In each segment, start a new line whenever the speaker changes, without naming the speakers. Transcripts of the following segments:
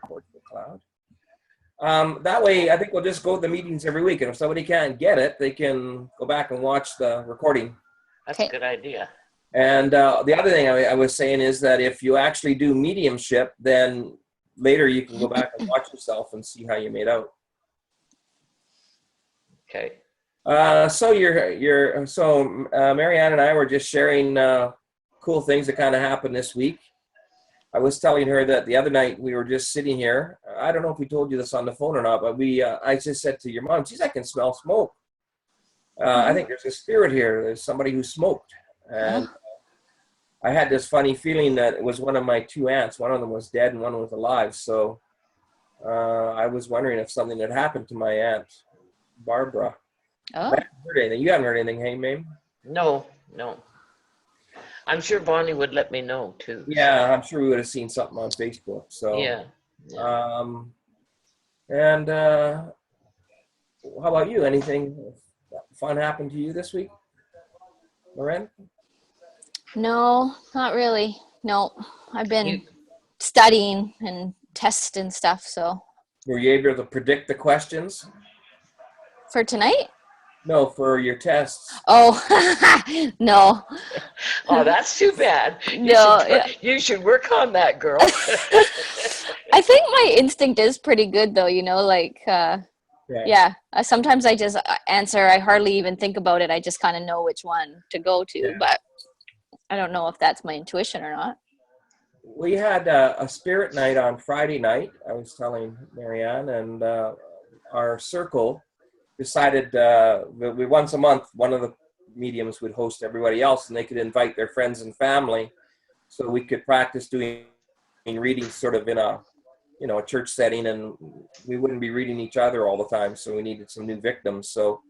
Portugal Cloud. That way, I think we'll just go to the meetings every week. And if somebody can't get it, they can go back and watch the recording.
That's a good idea.
And the other thing I was saying is that if you actually do mediumship, then later you can go back and watch yourself and see how you made out.
Okay.
So Marianne and I were just sharing cool things that kind of happened this week. I was telling her that the other night we were just sitting here. I don't know if we told you this on the phone or not, but I just said to your mom, geez, I can smell smoke. I think there's a spirit here. There's somebody who smoked. And I had this funny feeling that it was one of my two aunts. One of them was dead and one was alive. So I was wondering if something had happened to my aunt, Barbara. I haven't heard anything. You haven't heard anything, hey, Mame?
No. I'm sure Bonnie would let me know too.
Yeah, I'm sure we would have seen something on Facebook. So
yeah.
And how about you? Anything fun happened to you this week, Loren?
No, not really. No, I've been studying and tests and stuff. So. Were
you able to predict the questions
for tonight?
No, for your tests.
Oh, no.
Oh, that's too bad. You should work on that, girl.
I think my instinct is pretty good, though, sometimes I just answer. I hardly even think about it. I just kind of know which one to go to, but I don't know if that's my intuition or not.
We had a spirit night on Friday night, I was telling Marianne, and our circle decided we once a month, one of the mediums would host everybody else, and they could invite their friends and family, so we could practice doing readings sort of in a church setting, and we wouldn't be reading each other all the time, so we needed some new victims. So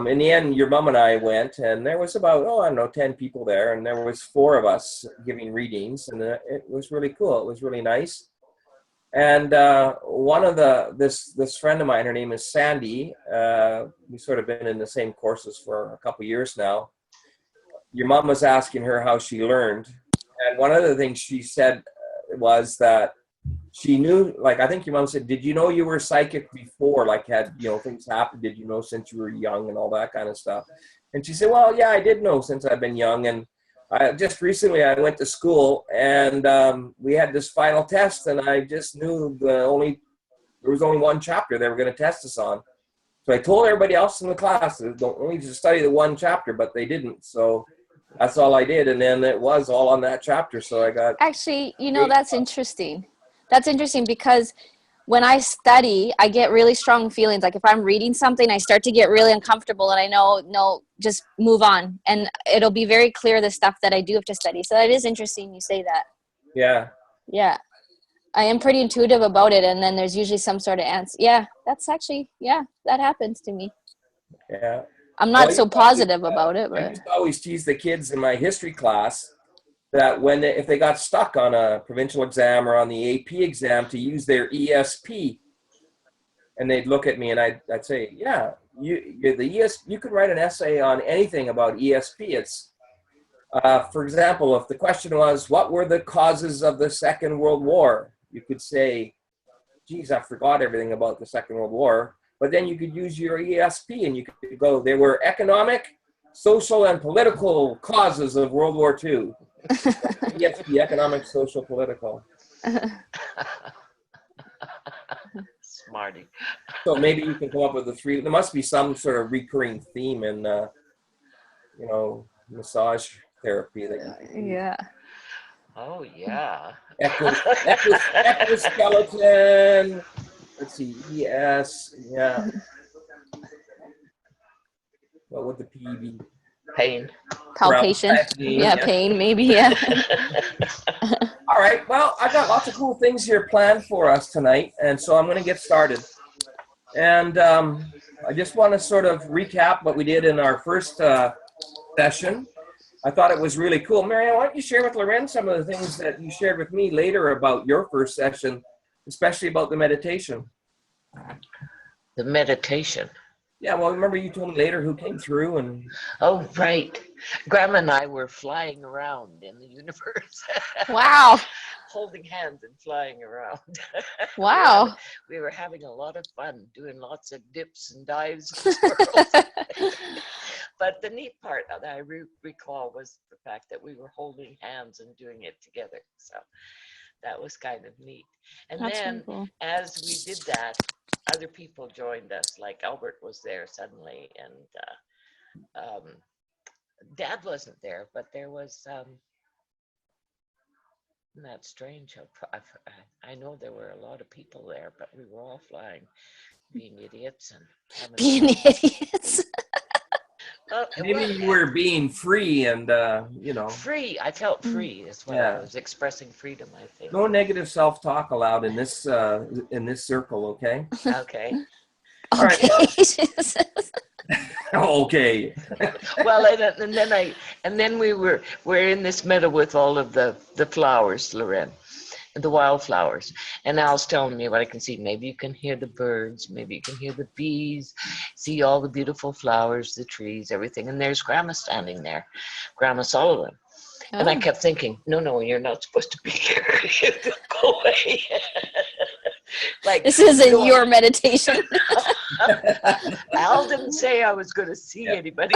in the end, your mom and I went, and there was about 10 people there, and there was 4 of us giving readings, and it was really cool. It was really nice. And one of this friend of mine, her name is Sandy. We've sort of been in the same courses for a couple years now. Your mom was asking her how she learned. And one of the things she said was that she knew, I think your mom said, did you know you were psychic before? Had, things happened? Did you know since you were young and all that kind of stuff? And she said, well, yeah, I did know since I've been young. And just recently I went to school, and we had this final test, and I just knew there was only one chapter they were going to test us on. So I told everybody else in the class, don't only just study the one chapter, but they didn't. So that's all I did, and then it was all on that chapter. So I got
actually, that's interesting. That's interesting because when I study, I get really strong feelings. Like if I'm reading something, I start to get really uncomfortable, and I know, no, just move on. And it'll be very clear the stuff that I do have to study. So that is interesting you say that.
Yeah.
Yeah. I am pretty intuitive about it. And then there's usually some sort of answer. Yeah, that's actually, that happens to me.
Yeah.
I'm not so positive about it. But
I used to always tease the kids in my history class that if they got stuck on a provincial exam or on the AP exam, to use their ESP, and they'd look at me and I'd say, yeah, you could write an essay on anything about ESP. It's, for example, if the question was, what were the causes of the Second World War? You could say, geez, I forgot everything about the Second World War. But then you could use your ESP and you could go, there were economic, social, and political causes of World War II. ESP, economic, social, political.
Smarty.
So maybe you can come up with the 3. There must be some sort of recurring theme in, massage therapy.
Yeah.
Oh, yeah.
Exoskeleton. Let's see. ES. Yeah. What would the P be?
Pain.
Palpation. Yeah, pain, maybe, yeah.
All right. Well, I've got lots of cool things here planned for us tonight, and so I'm going to get started. And I just want to sort of recap what we did in our first session. I thought it was really cool. Marianne, why don't you share with Loren some of the things that you shared with me later about your first session, especially about the meditation.
The meditation.
Yeah, well, remember you told me later who came through and
Oh, right. Grandma and I were flying around in the universe.
Wow.
Holding hands and flying around.
Wow.
We were having a lot of fun doing lots of dips and dives and swirls. But the neat part that I recall was the fact that we were holding hands and doing it together. So that was kind of neat. And
That's
then
really cool.
as we did that, other people joined us, like Albert was there suddenly, and Dad wasn't there, but there was, isn't that strange? I know there were a lot of people there, but we were all flying, being idiots and having
Being
fun.
idiots.
maybe you were being free and
free. I felt free is what I was expressing freedom, I think.
no negative self-talk allowed in this circle, okay?
Okay.
All right. Okay.
Well, and then we're in this meadow with all of the flowers, Loren, the wildflowers. And Al's telling me what I can see. Maybe you can hear the birds, maybe you can hear the bees, see all the beautiful flowers, the trees, everything. And there's Grandma standing there, Grandma Sullivan. Oh. And I kept thinking, no, you're not supposed to be here. Go away. Like,
this isn't your meditation.
Al didn't say I was going to see anybody.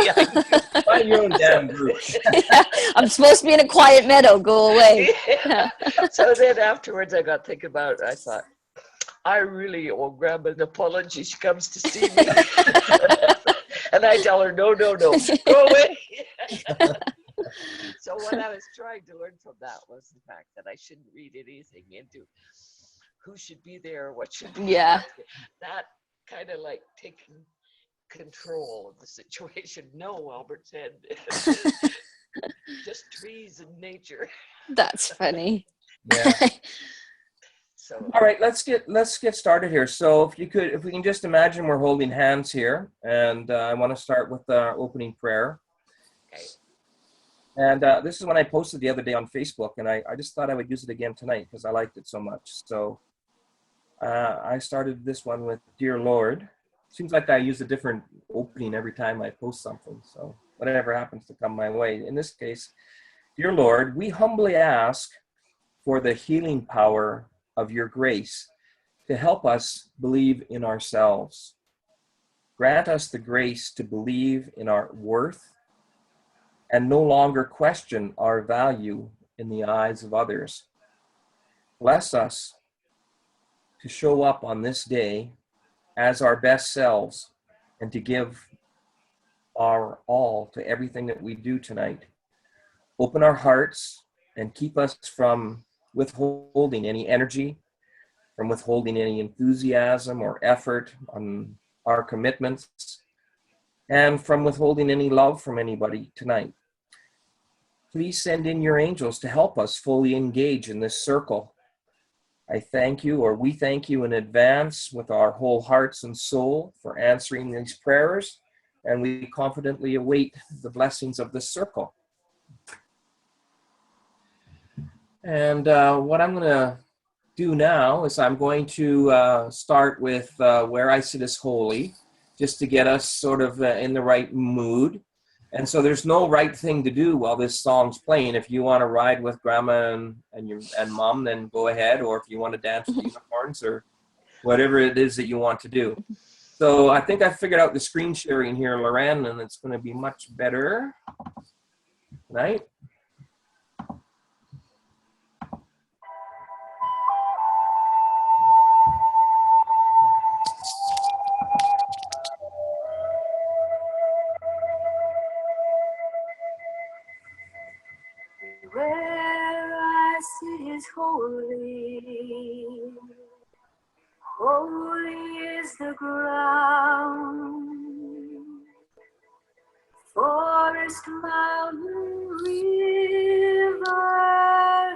Find your own damn group.
Yeah, I'm supposed to be in a quiet meadow. Go away.
Yeah. So then afterwards, I got thinking about it. I thought, I really owe Grandma an apology. She comes to see me. And I tell her, no, go away. So what I was trying to learn from that was the fact that I shouldn't read anything into who should be there, what should be there. That kind of like taking control of the situation. No, Albert said, just trees and nature.
That's funny.
Yeah. So all right, let's get started here. So if we can just imagine we're holding hands here, and I want to start with our opening prayer.
Okay.
And this is one I posted the other day on Facebook, and I just thought I would use it again tonight because I liked it so much. So I started this one with Dear Lord. Seems like I use a different opening every time I post something. So whatever happens to come my way. In this case, Dear Lord, we humbly ask for the healing power of your grace to help us believe in ourselves. Grant us the grace to believe in our worth and no longer question our value in the eyes of others. Bless us to show up on this day as our best selves and to give our all to everything that we do tonight. Open our hearts and keep us from withholding any energy, from withholding any enthusiasm or effort on our commitments, and from withholding any love from anybody tonight. Please send in your angels to help us fully engage in this circle. I thank you, or we thank you in advance with our whole hearts and soul for answering these prayers, and we confidently await the blessings of this circle. And what I'm going to do now is I'm going to start with Where I Sit is Holy, just to get us sort of in the right mood. And so there's no right thing to do while this song's playing. If you want to ride with Grandma and Mom, then go ahead. Or if you want to dance with unicorns or whatever it is that you want to do. So I think I figured out the screen sharing here, Loren, and it's going to be much better. Right?
Where I sit is holy, holy is the ground. Forest, mountain, river,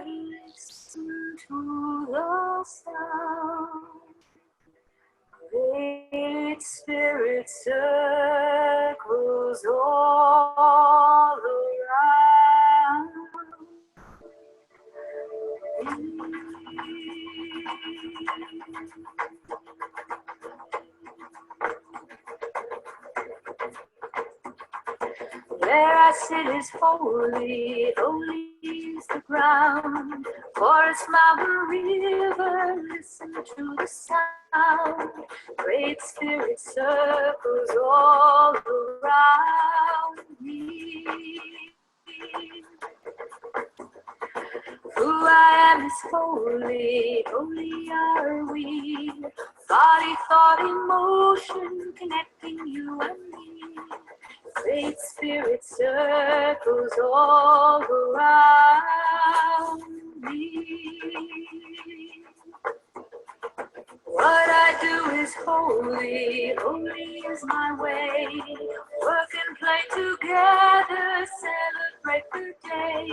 listen to the sound. Great Spirit circles all around. Where I sit is holy, holy is the ground. Forest, mountain, river, listen to the sound. Great Spirit circles all around me. Who I am is holy, holy are we. Body, thought, emotion, connecting you and me. Great Spirit circles all around me. What I do is holy, holy is my way. Work and play together, celebrate the day.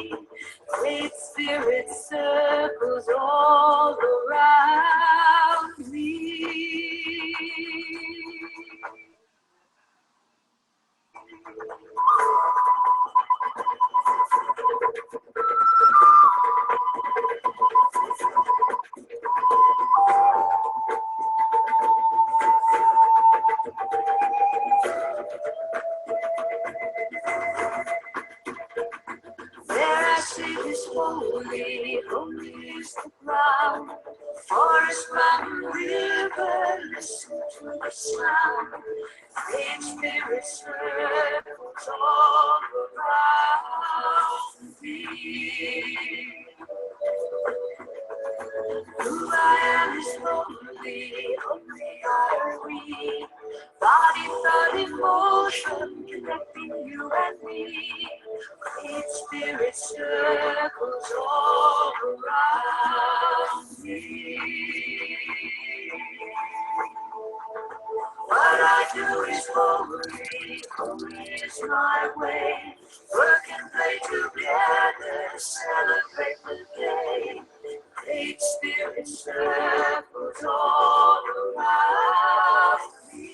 Great Spirit circles all around me. Where I sit is holy, holy is the ground. Forest, mountain, river, listen to the sound. Great Spirit circles all around me. Who I am is holy, holy are we. Body, thought, emotion, connecting you and me. Great Spirit circles all around me. What I do is holy, holy is my way. Work and play together, celebrate the day. Great Spirit circles all around me.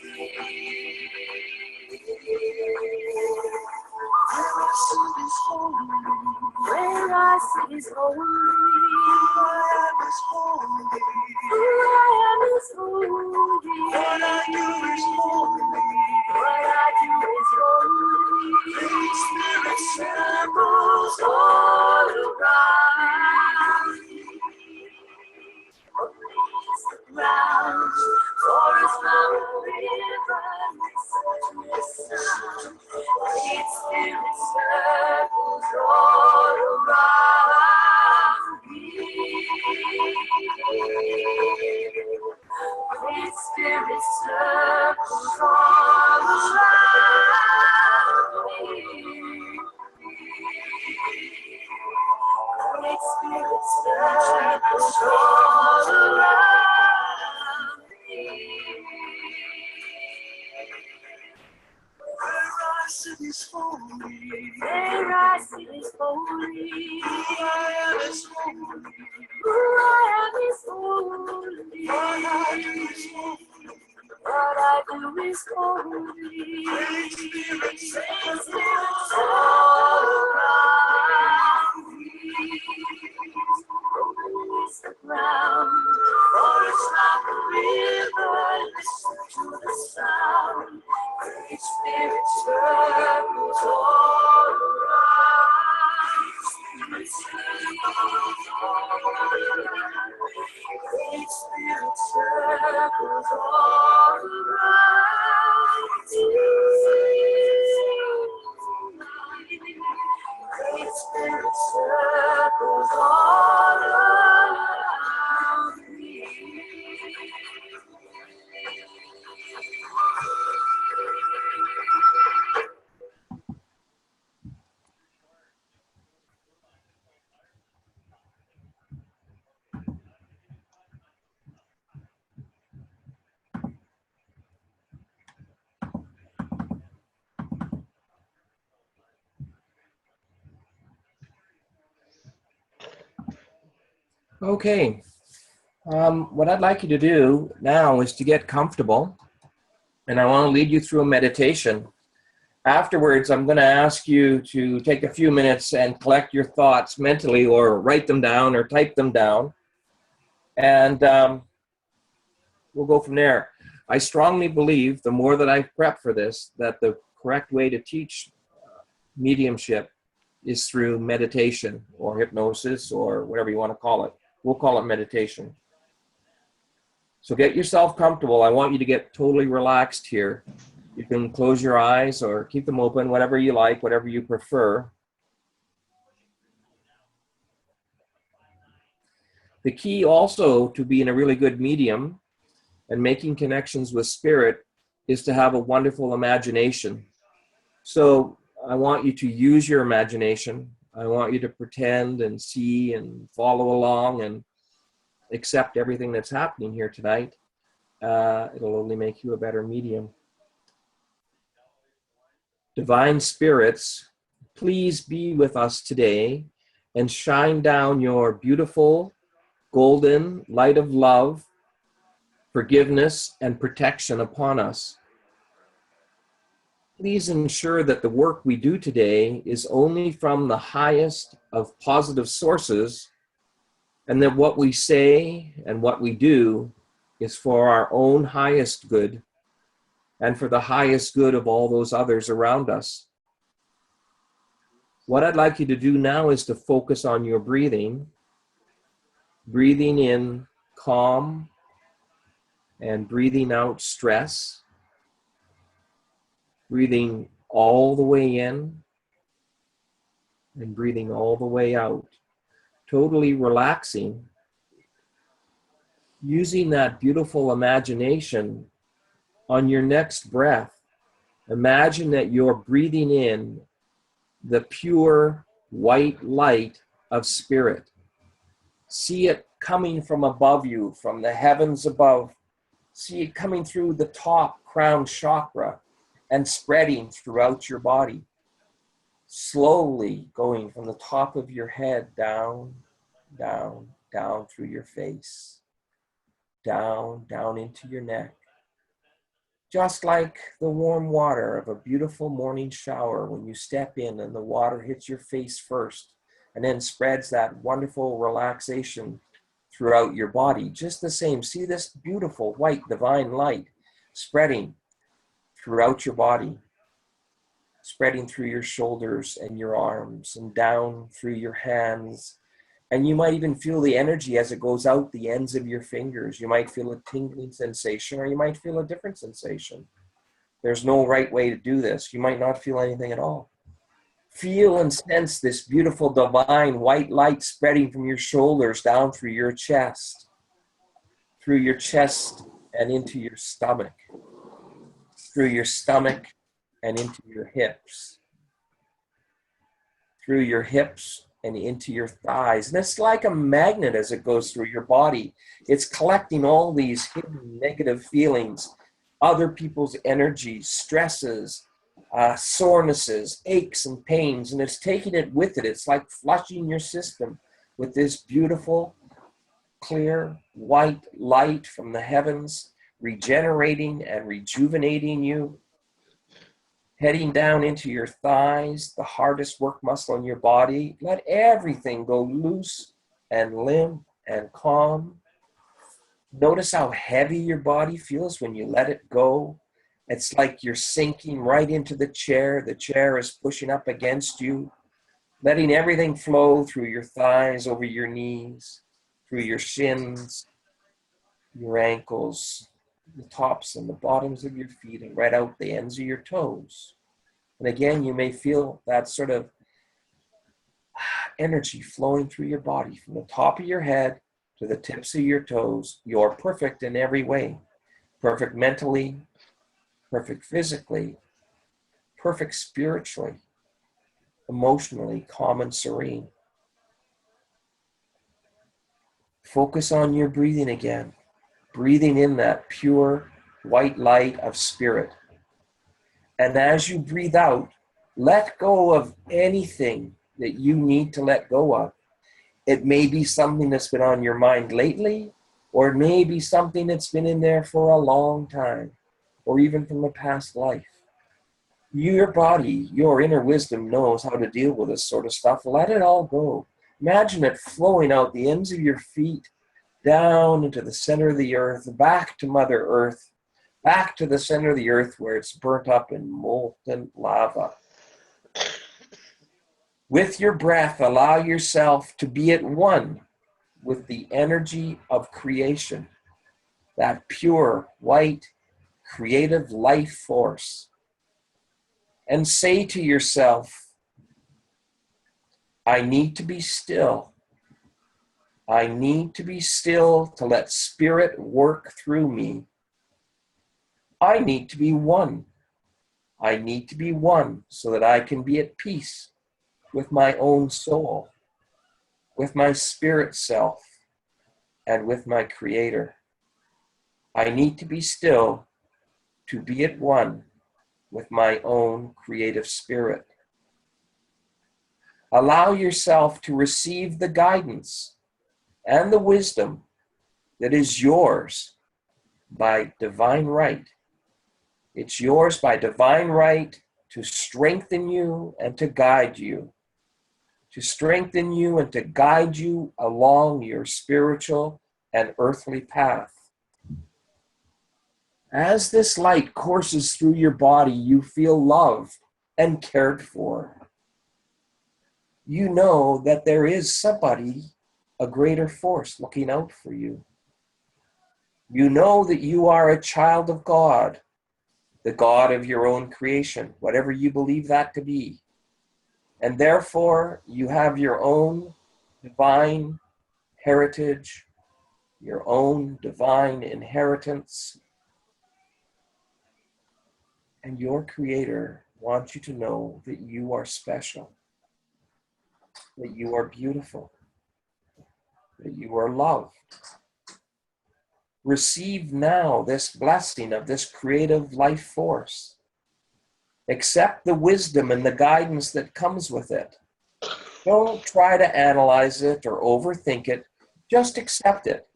Where I sit is holy, where I am is holy, what I do is holy, what I do is holy. Great Spirit circles all around me. Holy is the ground, forest, mountain, river, listen to the sound. Great Spirit circles all around me. Great Spirit circles all around me. Great Spirit circles all around me. Where I sit is holy, where I sit is holy, who I am is holy, who I am is holy, what I do is holy, what I do is holy. Great Spirit circles all around me. Holy is the ground, forest, mountain, river, listen to the sound. Great Spirit circles all around me. Great Spirit circles all around me. Great Spirit circles all around me.
Okay. What I'd like you to do now is to get comfortable, and I want to lead you through a meditation. Afterwards, I'm going to ask you to take a few minutes and collect your thoughts mentally, or write them down or type them down, and we'll go from there. I strongly believe, the more that I prep for this, that the correct way to teach mediumship is through meditation or hypnosis or whatever you want to call it. We'll call it meditation. So get yourself comfortable. I want you to get totally relaxed here. You can close your eyes or keep them open, whatever you like, whatever you prefer. The key also to being a really good medium and making connections with spirit is to have a wonderful imagination. So I want you to use your imagination. I want you to pretend and see and follow along and accept everything that's happening here tonight. It'll only make you a better medium. Divine spirits, please be with us today and shine down your beautiful golden light of love, forgiveness, and protection upon us. Please ensure that the work we do today is only from the highest of positive sources, and that what we say and what we do is for our own highest good and for the highest good of all those others around us. What I'd like you to do now is to focus on your breathing, breathing in calm and breathing out stress, breathing all the way in and breathing all the way out, totally relaxing, using that beautiful imagination. On your next breath, imagine that you're breathing in the pure white light of spirit. See it coming from above you, from the heavens above. See it coming through the top crown chakra and spreading throughout your body. Slowly going from the top of your head down, down, down through your face. Down, down into your neck. Just like the warm water of a beautiful morning shower when you step in and the water hits your face first and then spreads that wonderful relaxation throughout your body. Just the same, see this beautiful white divine light spreading throughout your body, spreading through your shoulders and your arms and down through your hands. And you might even feel the energy as it goes out the ends of your fingers. You might feel a tingling sensation, or you might feel a different sensation. There's no right way to do this. You might not feel anything at all. Feel and sense this beautiful divine white light spreading from your shoulders down through your chest and into your stomach, through your stomach and into your hips, through your hips and into your thighs. And it's like a magnet as it goes through your body. It's collecting all these hidden negative feelings, other people's energies, stresses, sorenesses, aches and pains, and it's taking it with it. It's like flushing your system with this beautiful, clear, white light from the heavens, regenerating and rejuvenating you, heading down into your thighs, the hardest work muscle in your body. Let everything go loose and limp and calm. Notice how heavy your body feels when you let it go. It's like you're sinking right into the chair. The chair is pushing up against you, letting everything flow through your thighs, over your knees, through your shins, your ankles, the tops and the bottoms of your feet, and right out the ends of your toes. And again, you may feel that sort of energy flowing through your body from the top of your head to the tips of your toes. You're perfect in every way. Perfect mentally, perfect physically, perfect spiritually, emotionally, calm and serene. Focus on your breathing again. Breathing in that pure white light of spirit. And as you breathe out, let go of anything that you need to let go of. It may be something that's been on your mind lately, or it may be something that's been in there for a long time, or even from a past life. Your body, your inner wisdom knows how to deal with this sort of stuff. Let it all go. Imagine it flowing out the ends of your feet, down into the center of the earth, back to Mother Earth, back to the center of the earth where it's burnt up in molten lava. With your breath, allow yourself to be at one with the energy of creation, that pure, white, creative life force. And say to yourself, I need to be still. I need to be still to let spirit work through me. I need to be one. I need to be one so that I can be at peace with my own soul, with my spirit self, and with my Creator. I need to be still to be at one with my own creative spirit. Allow yourself to receive the guidance and the wisdom that is yours by divine right. It's yours by divine right to strengthen you and to guide you, to strengthen you and to guide you along your spiritual and earthly path. As this light courses through your body, you feel loved and cared for. You know that there is somebody, a greater force, looking out for you. You know that you are a child of God, the God of your own creation, whatever you believe that to be. And therefore, you have your own divine heritage, your own divine inheritance. And your Creator wants you to know that you are special, that you are beautiful, that you are loved. Receive now this blessing of this creative life force. Accept the wisdom and the guidance that comes with it. Don't try to analyze it or overthink it. Just accept it.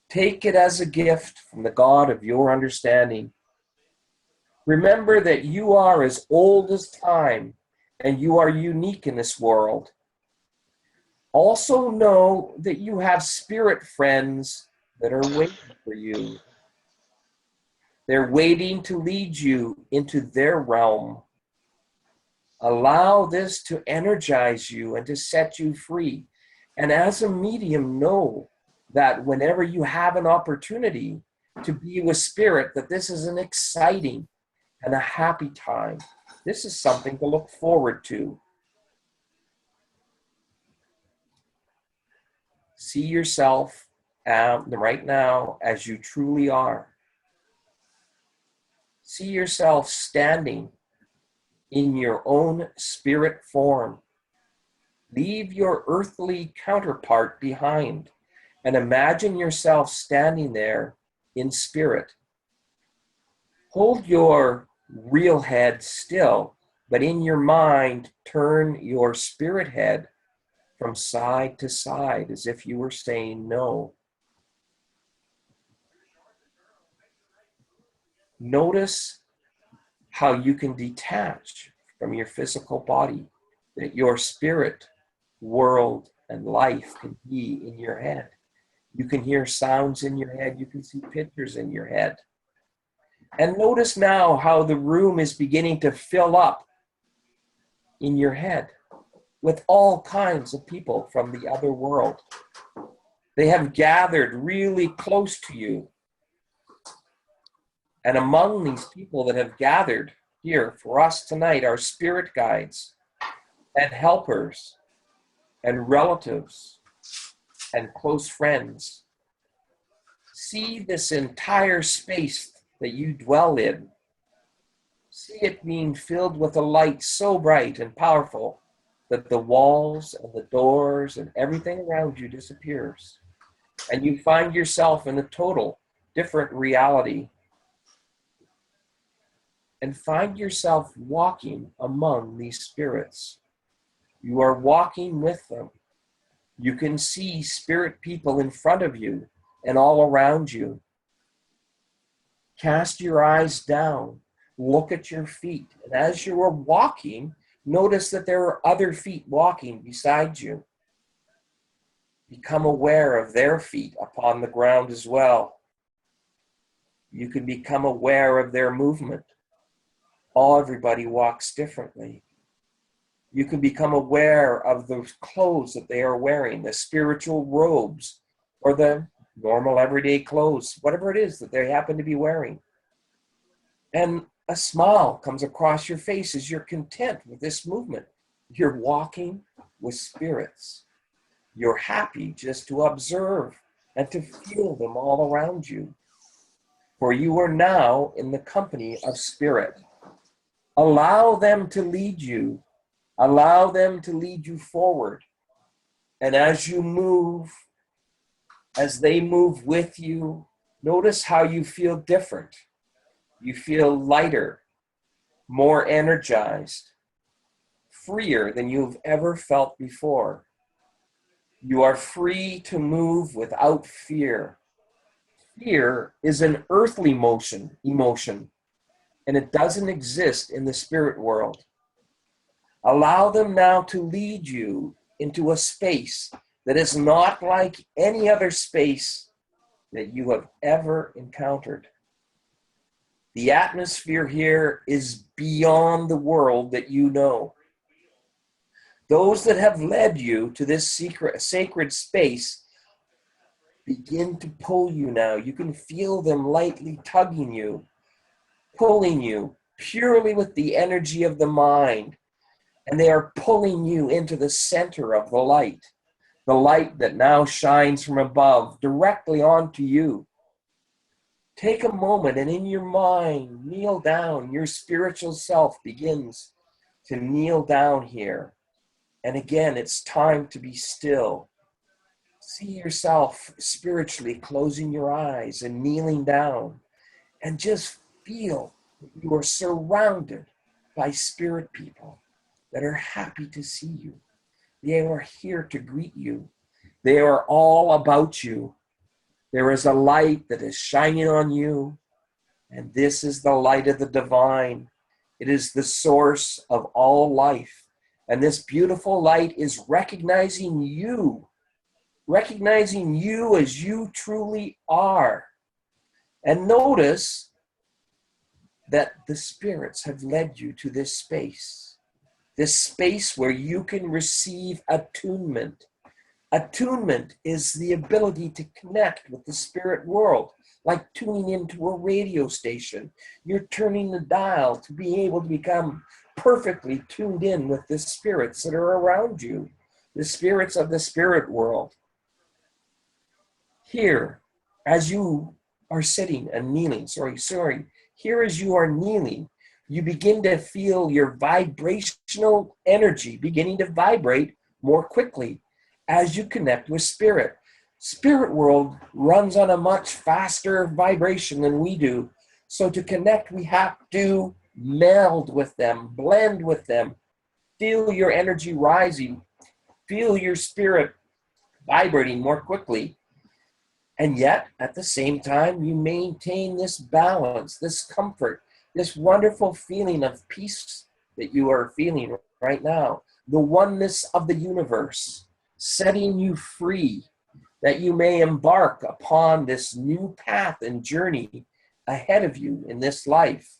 Take it as a gift from the God of your understanding. Remember that you are as old as time and you are unique in this world. Also know that you have spirit friends that are waiting for you. They're waiting to lead you into their realm. Allow this to energize you and to set you free. And as a medium, know that whenever you have an opportunity to be with spirit, that this is an exciting and a happy time. This is something to look forward to. See yourself right now as you truly are. See yourself standing in your own spirit form. Leave your earthly counterpart behind and imagine yourself standing there in spirit. Hold your real head still, but in your mind, turn your spirit head from side to side as if you were saying no. Notice how you can detach from your physical body, that your spirit world and life can be in your head. You can hear sounds in your head. You can see pictures in your head. And notice now how the room is beginning to fill up in your head with all kinds of people from the other world. They have gathered really close to you. And among these people that have gathered here for us tonight are spirit guides and helpers and relatives and close friends. See this entire space that you dwell in. See it being filled with a light so bright and powerful that the walls and the doors and everything around you disappears. And you find yourself in a total different reality. And find yourself walking among these spirits. You are walking with them. You can see spirit people in front of you and all around you. Cast your eyes down. Look at your feet. And as you are walking, notice that there are other feet walking beside you. Become aware of their feet upon the ground as well. You can become aware of their movement. Everybody walks differently. You can become aware of the clothes that they are wearing, the spiritual robes, or the normal everyday clothes, whatever it is that they happen to be wearing. And a smile comes across your face as you're content with this movement. You're walking with spirits. You're happy just to observe and to feel them all around you. For you are now in the company of spirit. Allow them to lead you. Allow them to lead you forward. And as you move, as they move with you, notice how you feel different. You feel lighter, more energized, freer than you've ever felt before. You are free to move without fear. Fear is an earthly emotion, and it doesn't exist in the spirit world. Allow them now to lead you into a space that is not like any other space that you have ever encountered. The atmosphere here is beyond the world that you know. Those that have led you to this sacred space begin to pull you now. You can feel them lightly tugging you, pulling you purely with the energy of the mind. And they are pulling you into the center of the light that now shines from above directly onto you. Take a moment and in your mind, kneel down. Your spiritual self begins to kneel down here. And again, it's time to be still. See yourself spiritually closing your eyes and kneeling down, and just feel that you are surrounded by spirit people that are happy to see you. They are here to greet you. They are all about you. There is a light that is shining on you, and this is the light of the divine. It is the source of all life. And this beautiful light is recognizing you as you truly are. And notice that the spirits have led you to this space where you can receive attunement. Attunement is the ability to connect with the spirit world, like tuning into a radio station. You're turning the dial to be able to become perfectly tuned in with the spirits that are around you, the spirits of the spirit world. Here, as you are sitting and kneeling, here as you are kneeling, you begin to feel your vibrational energy beginning to vibrate more quickly as you connect with spirit. Spirit world runs on a much faster vibration than we do. So to connect, we have to meld with them, blend with them, feel your energy rising, feel your spirit vibrating more quickly. And yet, at the same time, you maintain this balance, this comfort, this wonderful feeling of peace that you are feeling right now, the oneness of the universe, setting you free, that you may embark upon this new path and journey ahead of you in this life.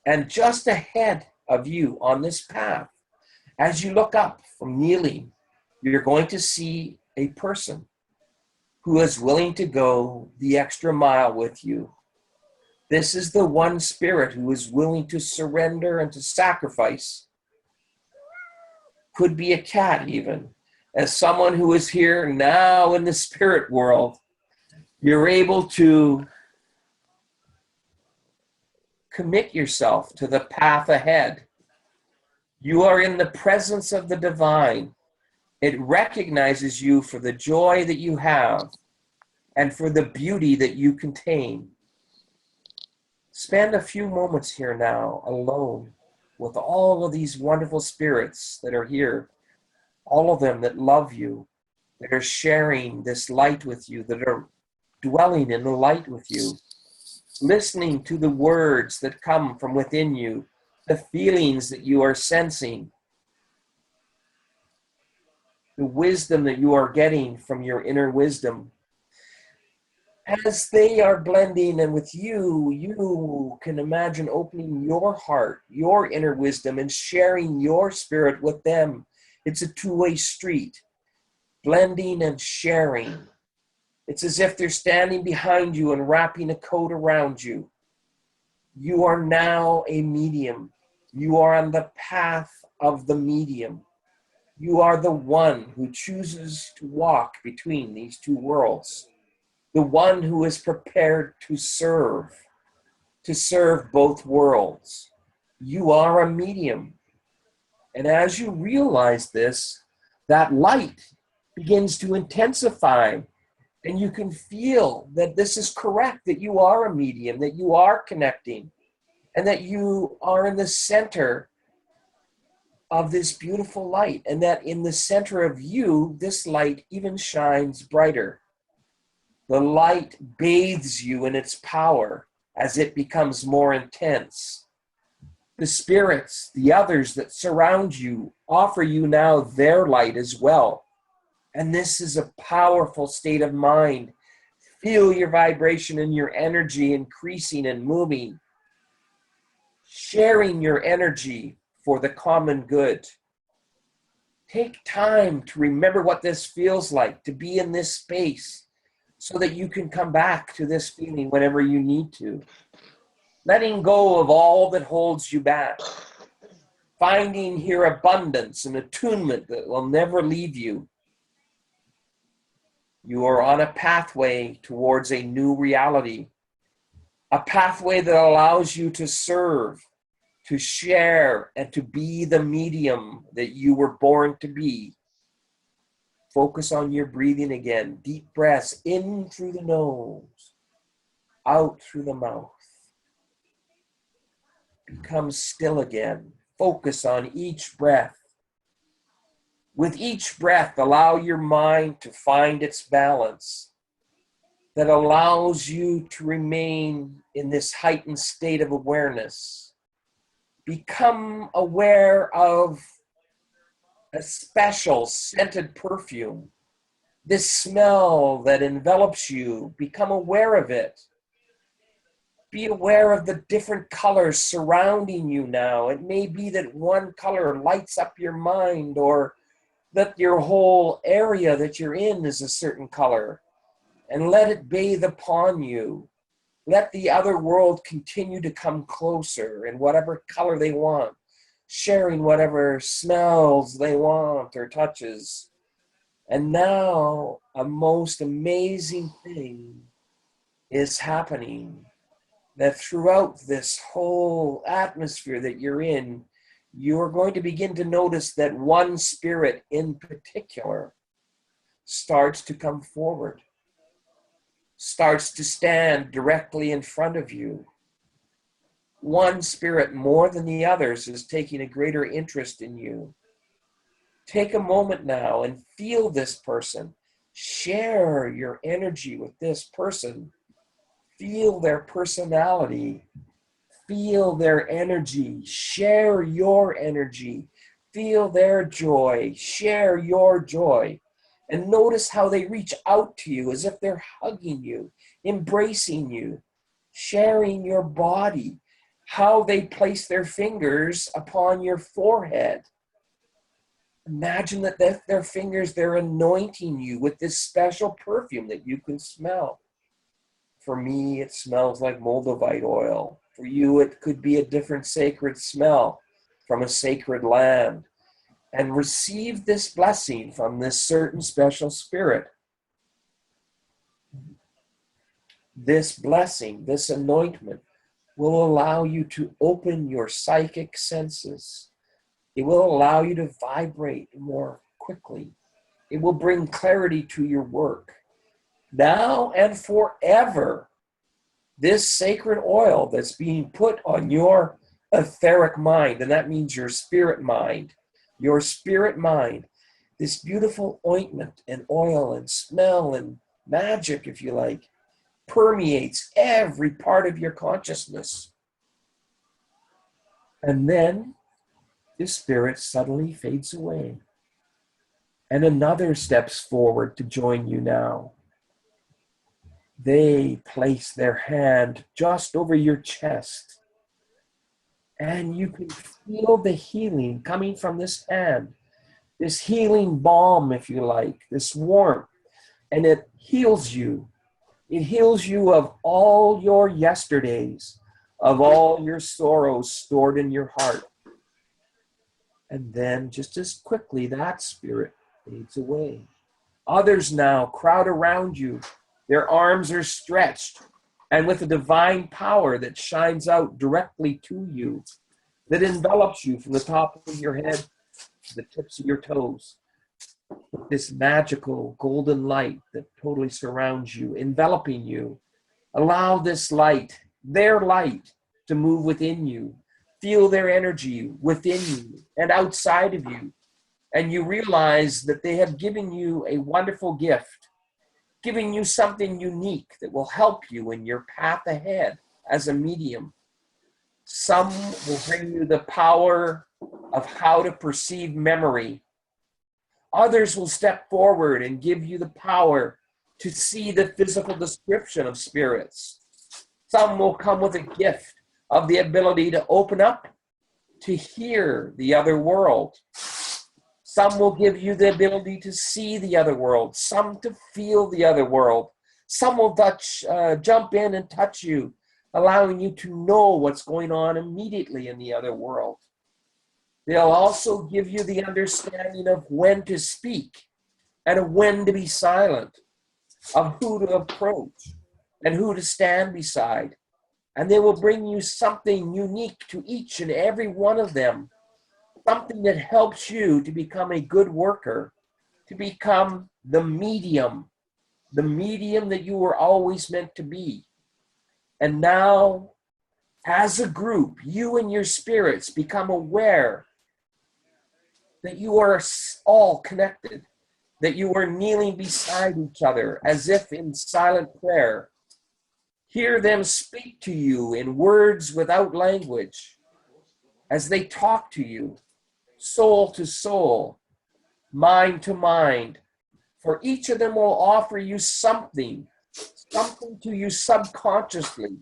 And just ahead of you on this path, as you look up from kneeling, you're going to see a person who is willing to go the extra mile with you. This is the one spirit who is willing to surrender and to sacrifice. Could be a cat even. As someone who is here now in the spirit world, you're able to commit yourself to the path ahead. You are in the presence of the divine. It recognizes you for the joy that you have and for the beauty that you contain. Spend a few moments here now alone with all of these wonderful spirits that are here, all of them that love you, that are sharing this light with you, that are dwelling in the light with you, listening to the words that come from within you, the feelings that you are sensing, the wisdom that you are getting from your inner wisdom. As they are blending and with you, you can imagine opening your heart, your inner wisdom, and sharing your spirit with them. It's a two-way street, blending and sharing. It's as if they're standing behind you and wrapping a coat around you. You are now a medium. You are on the path of the medium. You are the one who chooses to walk between these two worlds. The one who is prepared to serve both worlds. You are a medium. And as you realize this, that light begins to intensify, and you can feel that this is correct, that you are a medium, that you are connecting, and that you are in the center of this beautiful light, and that in the center of you, this light even shines brighter. The light bathes you in its power as it becomes more intense. The spirits, the others that surround you, offer you now their light as well. And this is a powerful state of mind. Feel your vibration and your energy increasing and moving. Sharing your energy for the common good. Take time to remember what this feels like, to be in this space, so that you can come back to this feeling whenever you need to. Letting go of all that holds you back. Finding here abundance and attunement that will never leave you. You are on a pathway towards a new reality. A pathway that allows you to serve, to share, and to be the medium that you were born to be. Focus on your breathing again. Deep breaths in through the nose, out through the mouth. Become still again. Focus on each breath. With each breath, allow your mind to find its balance that allows you to remain in this heightened state of awareness. Become aware of a special scented perfume. This smell that envelops you, become aware of it. Be aware of the different colors surrounding you now. It may be that one color lights up your mind, or that your whole area that you're in is a certain color. And let it bathe upon you. Let the other world continue to come closer in whatever color they want, sharing whatever smells they want or touches. And now a most amazing thing is happening, that throughout this whole atmosphere that you're in, you're going to begin to notice that one spirit in particular starts to come forward, starts to stand directly in front of you. One spirit, more than the others, is taking a greater interest in you. Take a moment now and feel this person. Share your energy with this person. Feel their personality. Feel their energy. Share your energy. Feel their joy. Share your joy. And notice how they reach out to you as if they're hugging you, embracing you, sharing your body. How they place their fingers upon your forehead. Imagine that their fingers, they're anointing you with this special perfume that you can smell. For me, it smells like moldavite oil. For you, it could be a different sacred smell from a sacred land. And receive this blessing from this certain special spirit. This blessing, this anointment, will allow you to open your psychic senses. It will allow you to vibrate more quickly. It will bring clarity to your work. Now and forever, this sacred oil that's being put on your etheric mind, and that means your spirit mind, this beautiful ointment and oil and smell and magic, if you like, permeates every part of your consciousness. And then the spirit suddenly fades away. And another steps forward to join you now. They place their hand just over your chest, and you can feel the healing coming from this hand, this healing balm, if you like, this warmth, and it heals you. It heals you of all your yesterdays, of all your sorrows stored in your heart. And then just as quickly, that spirit fades away. Others now crowd around you. Their arms are stretched, and with a divine power that shines out directly to you, that envelops you from the top of your head to the tips of your toes, with this magical golden light that totally surrounds you, enveloping you. Allow this light, their light, to move within you. Feel their energy within you and outside of you. And you realize that they have given you a wonderful gift, giving you something unique that will help you in your path ahead as a medium. Some will bring you the power of how to perceive memory. Others will step forward and give you the power to see the physical description of spirits. Some will come with a gift of the ability to open up, to hear the other world. Some will give you the ability to see the other world, some to feel the other world. Some will jump in and touch you, allowing you to know what's going on immediately in the other world. They'll also give you the understanding of when to speak and of when to be silent, of who to approach and who to stand beside. And they will bring you something unique to each and every one of them, something that helps you to become a good worker, to become the medium that you were always meant to be. And now, as a group, you and your spirits become aware that you are all connected, that you are kneeling beside each other as if in silent prayer. Hear them speak to you in words without language as they talk to you, soul to soul, mind to mind. For each of them will offer you something to you subconsciously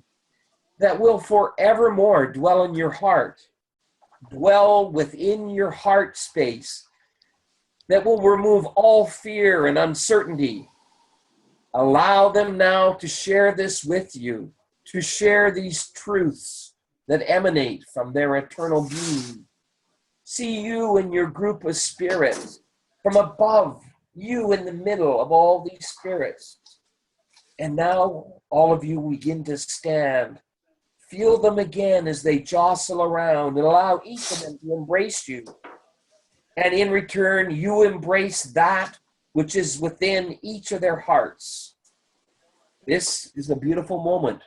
that will forevermore dwell in your heart, dwell within your heart space, that will remove all fear and uncertainty. Allow them now to share this with you, to share these truths that emanate from their eternal being. See you and your group of spirits from above, you in the middle of all these spirits. And now all of you begin to stand. Feel them again as they jostle around, and allow each of them to embrace you. And in return, you embrace that which is within each of their hearts. This is a beautiful moment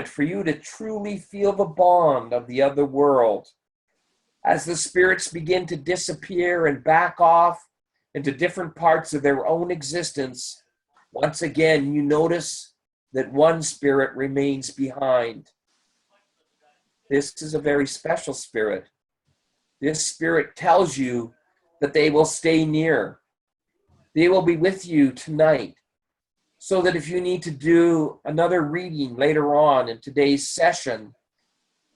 for you to truly feel the bond of the other world. As the spirits begin to disappear and back off into different parts of their own existence, once again, you notice that one spirit remains behind. This is a very special spirit. This spirit tells you that they will stay near. They will be with you tonight, so that if you need to do another reading later on in today's session,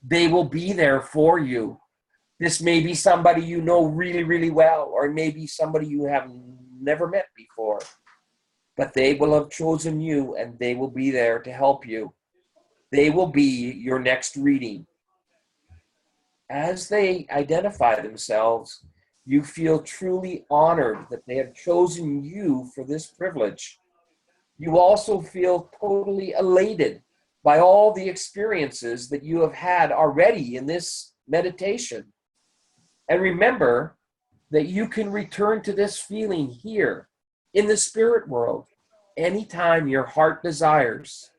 they will be there for you. This may be somebody you know really, really well, or maybe somebody you have never met before. But they will have chosen you, and they will be there to help you. They will be your next reading. As they identify themselves, you feel truly honored that they have chosen you for this privilege. You also feel totally elated by all the experiences that you have had already in this meditation. And remember that you can return to this feeling here in the spirit world anytime your heart desires.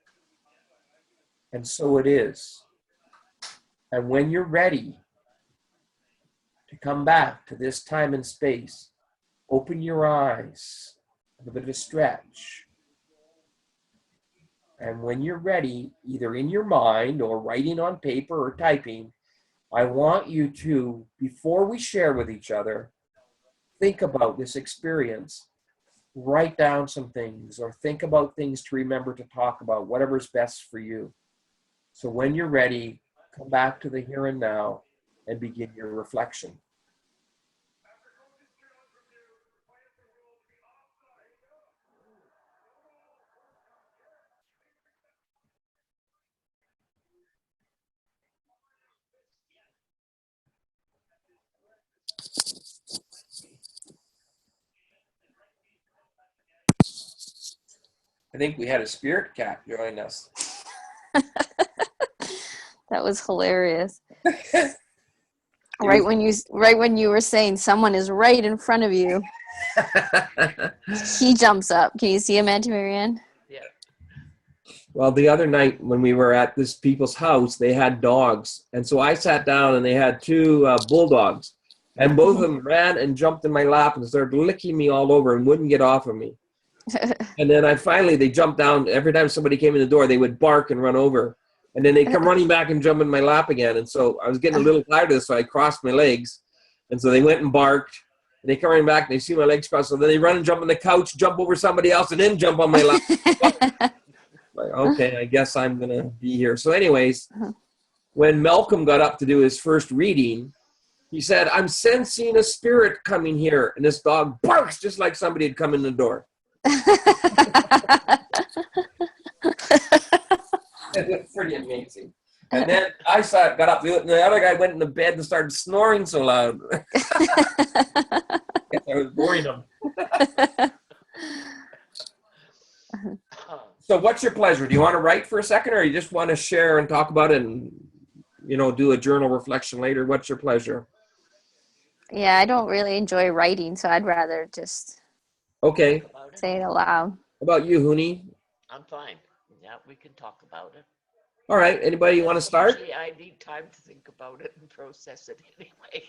And so it is. And when you're ready to come back to this time and space, open your eyes, have a bit of a stretch. And when you're ready, either in your mind or writing on paper or typing, I want you to, before we share with each other, think about this experience. write down some things or think about things to remember to talk about, whatever's best for you. So when you're ready, come back to the here and now and begin your reflection. I think we had a spirit cat join us.
That was hilarious. Right when you were saying someone is right in front of you, he jumps up. Can you see him, Auntie Marianne?
Yeah.
Well, the other night when we were at this people's house, they had dogs. And so I sat down and they had two bulldogs. And both of them ran and jumped in my lap and started licking me all over and wouldn't get off of me. And then they jumped down. Every time somebody came in the door, they would bark and run over. And then they'd come running back and jump in my lap again. And so I was getting a little tired of this, so I crossed my legs. And so they went and barked. And they come running back and they see my legs crossed. So then they run and jump on the couch, jump over somebody else, and then jump on my lap. Like, okay, I guess I'm going to be here. So anyways, when Malcolm got up to do his first reading, he said, I'm sensing a spirit coming here. And this dog barks just like somebody had come in the door. It was pretty amazing. And then I got up, and the other guy went into bed and started snoring so loud. I was boring him. So what's your pleasure? Do you want to write for a second, or you just want to share and talk about it and, do a journal reflection later? What's your pleasure?
Yeah, I don't really enjoy writing, so I'd rather just
Okay.
say it aloud.
How about you, Hooney?
I'm fine. Yeah, we can talk about it.
All right. Anybody want to start?
Usually I need time to think about it and process it anyway.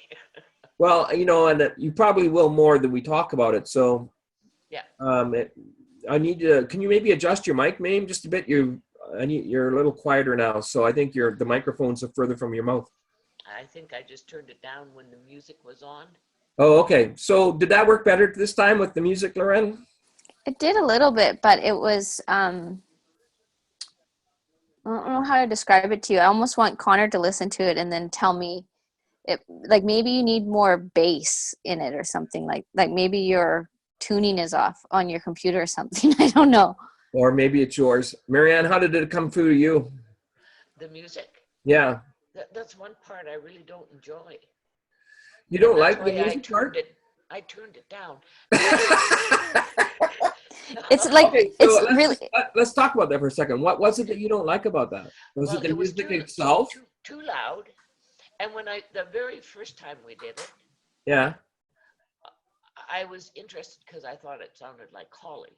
Well, and you probably will more than we talk about it. So,
yeah.
I need to. Can you maybe adjust your mic, Mame, just a bit? You're a little quieter now, so I think the microphone's further from your mouth.
I think I just turned it down when the music was on.
Oh, okay. So did that work better this time with the music, Loren?
It did a little bit, but it was, I don't know how to describe it to you. I almost want Connor to listen to it and then tell me, like maybe you need more bass in it or something, like maybe your tuning is off on your computer or something. I don't know.
Or maybe it's yours. Marianne, how did it come through to you?
The music?
Yeah.
That's one part I really don't enjoy.
You don't like the music part?
I turned it down.
It's like,
okay, so
it's really.
Let's talk about that for a second. What was it that you don't like about that? Was it the music itself?
Too loud. And when the very first time we did it,
yeah,
I was interested because I thought it sounded like Holly.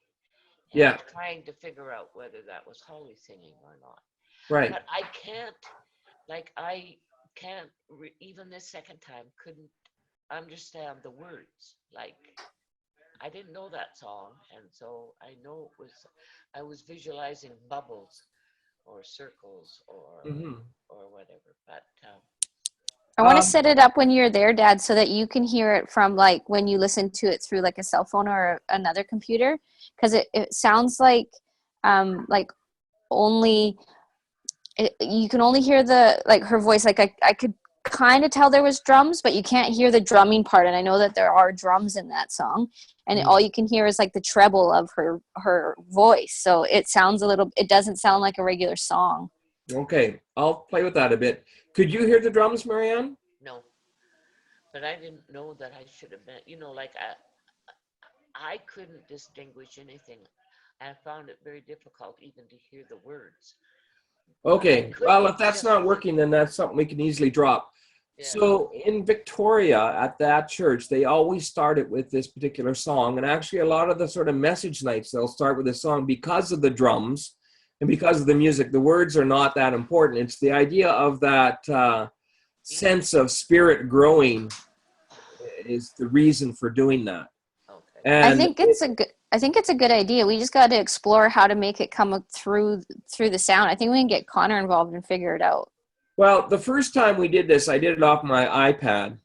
And
yeah.
I was trying to figure out whether that was Holly singing or not.
Right.
But even this second time, couldn't understand the words. Like, I didn't know that song. And so I was visualizing bubbles or circles or whatever. But
I want to set it up when you're there, Dad, so that you can hear it from like when you listen to it through like a cell phone or another computer, because it sounds like only you can only hear her voice. Like I could kind of tell there was drums, but you can't hear the drumming part. And I know that there are drums in that song, and all you can hear is like the treble of her voice. So it doesn't sound like a regular song.
Okay, I'll play with that a bit. Could you hear the drums, Marianne?
no, but I didn't know that I should have been, like I couldn't distinguish anything. I found it very difficult even to hear the words.
Okay, well, if that's not working, then that's something we can easily drop. Yeah. So in Victoria at that church, they always started with this particular song. And actually a lot of the sort of message nights, they'll start with this song because of the drums and because of the music. The words are not that important. It's the idea of that sense of spirit growing is the reason for doing that.
Okay.
And
I think it's a good idea. We just got to explore how to make it come through the sound. I think we can get Connor involved and figure it out.
Well, the first time we did this, I did it off my iPad.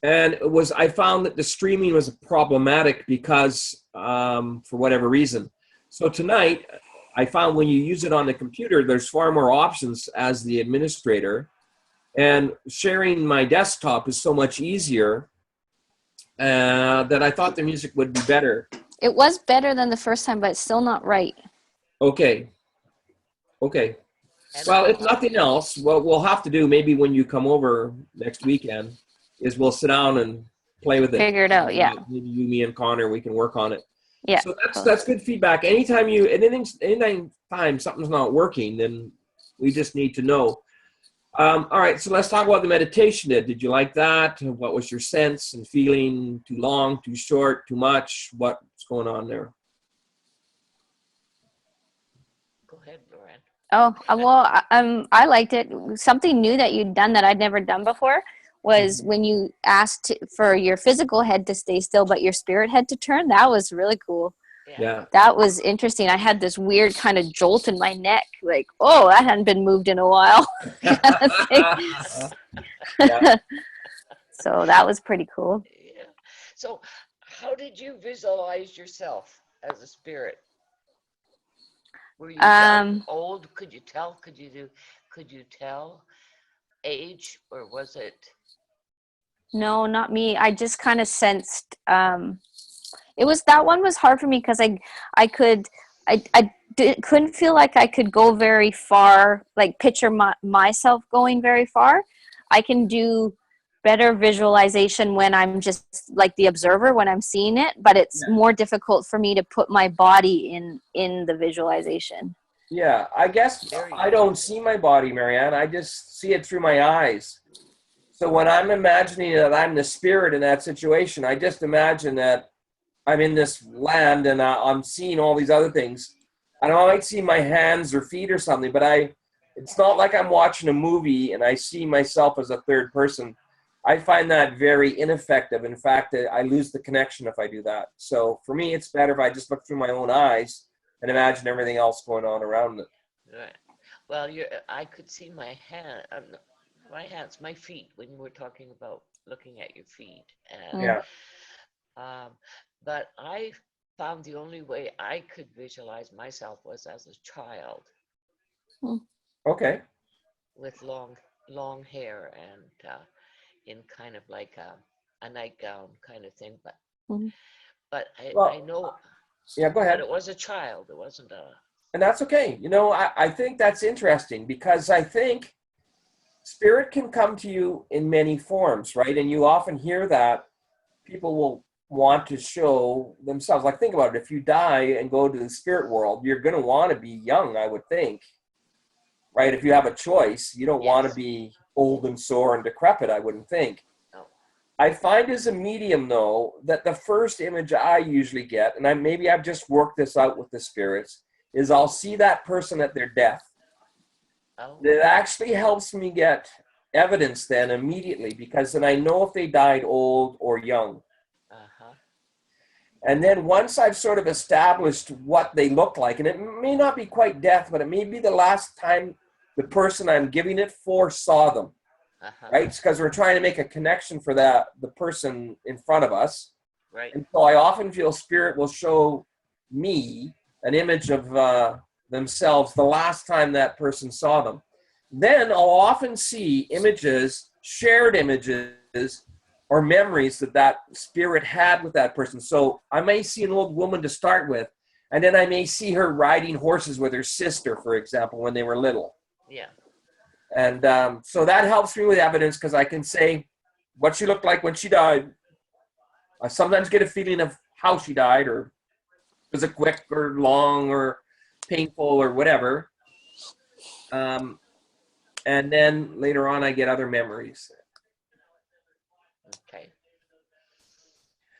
And I found that the streaming was problematic because for whatever reason. So tonight, I found when you use it on the computer, there's far more options as the administrator. And sharing my desktop is so much easier that I thought the music would be better.
It was better than the first time, but it's still not right.
Okay. Okay. Well, if nothing else, what we'll have to do maybe when you come over next weekend is we'll sit down and play with it.
Figure it out, yeah.
Maybe you, me, and Connor, we can work on it.
Yeah.
So that's good feedback. Anytime something's not working, then we just need to know. All right, so let's talk about the meditation. Did you like that? What was your sense and feeling? Too long, too short, too much? What's going on there?
Go ahead, Lorraine.
Oh, well, I liked it. Something new that you'd done that I'd never done before was when you asked for your physical head to stay still, but your spirit head to turn. That was really cool.
Yeah.
That was interesting. I had this weird kind of jolt in my neck, like, oh, that hadn't been moved in a while. So that was pretty cool.
Yeah. So how did you visualize yourself as a spirit? Were you young, old? Could you tell? Could you tell age, or was it?
No, not me. I just kind of sensed. That one was hard for me because I couldn't feel like I could go very far, like picture myself going very far. I can do better visualization when I'm just like the observer when I'm seeing it, but it's more difficult for me to put my body in the visualization.
Yeah, I guess I don't see my body, Marianne. I just see it through my eyes. So when I'm imagining that I'm the spirit in that situation, I just imagine that I'm in this land and I'm seeing all these other things. I might see my hands or feet or something, but it's not like I'm watching a movie and I see myself as a third person. I find that very ineffective. In fact, I lose the connection if I do that. So for me, it's better if I just look through my own eyes and imagine everything else going on around it.
Right. Well, I could see my hands, my feet, when you were talking about looking at your feet. And,
yeah.
But I found the only way I could visualize myself was as a child.
Okay.
With long hair and in kind of like a nightgown kind of thing. But I know.
Yeah, go ahead.
But it was a child. It wasn't a.
And that's okay. I think that's interesting because I think spirit can come to you in many forms, right? And you often hear that people will want to show themselves. Like, think about it. If you die and go to the spirit world, you're going to want to be young, I would think, right? If you have a choice, you don't want to be old and sore and decrepit, I wouldn't think.
No.
I find as a medium, though, that the first image I usually get, and maybe I've just worked this out with the spirits, is I'll see that person at their death.
Oh.
It actually helps me get evidence then immediately, because then I know if they died old or young.
Uh-huh.
And then once I've sort of established what they look like, and it may not be quite death, but it may be the last time the person I'm giving it for saw them, right? Because we're trying to make a connection for the person in front of us.
Right.
And so I often feel spirit will show me an image of themselves the last time that person saw them. Then I'll often see images, shared images, or memories that spirit had with that person. So I may see an old woman to start with, and then I may see her riding horses with her sister, for example, when they were little.
Yeah.
And so that helps me with evidence because I can say what she looked like when she died. I sometimes get a feeling of how she died, or was it quick or long or painful or whatever. And then later on, I get other memories.
Okay.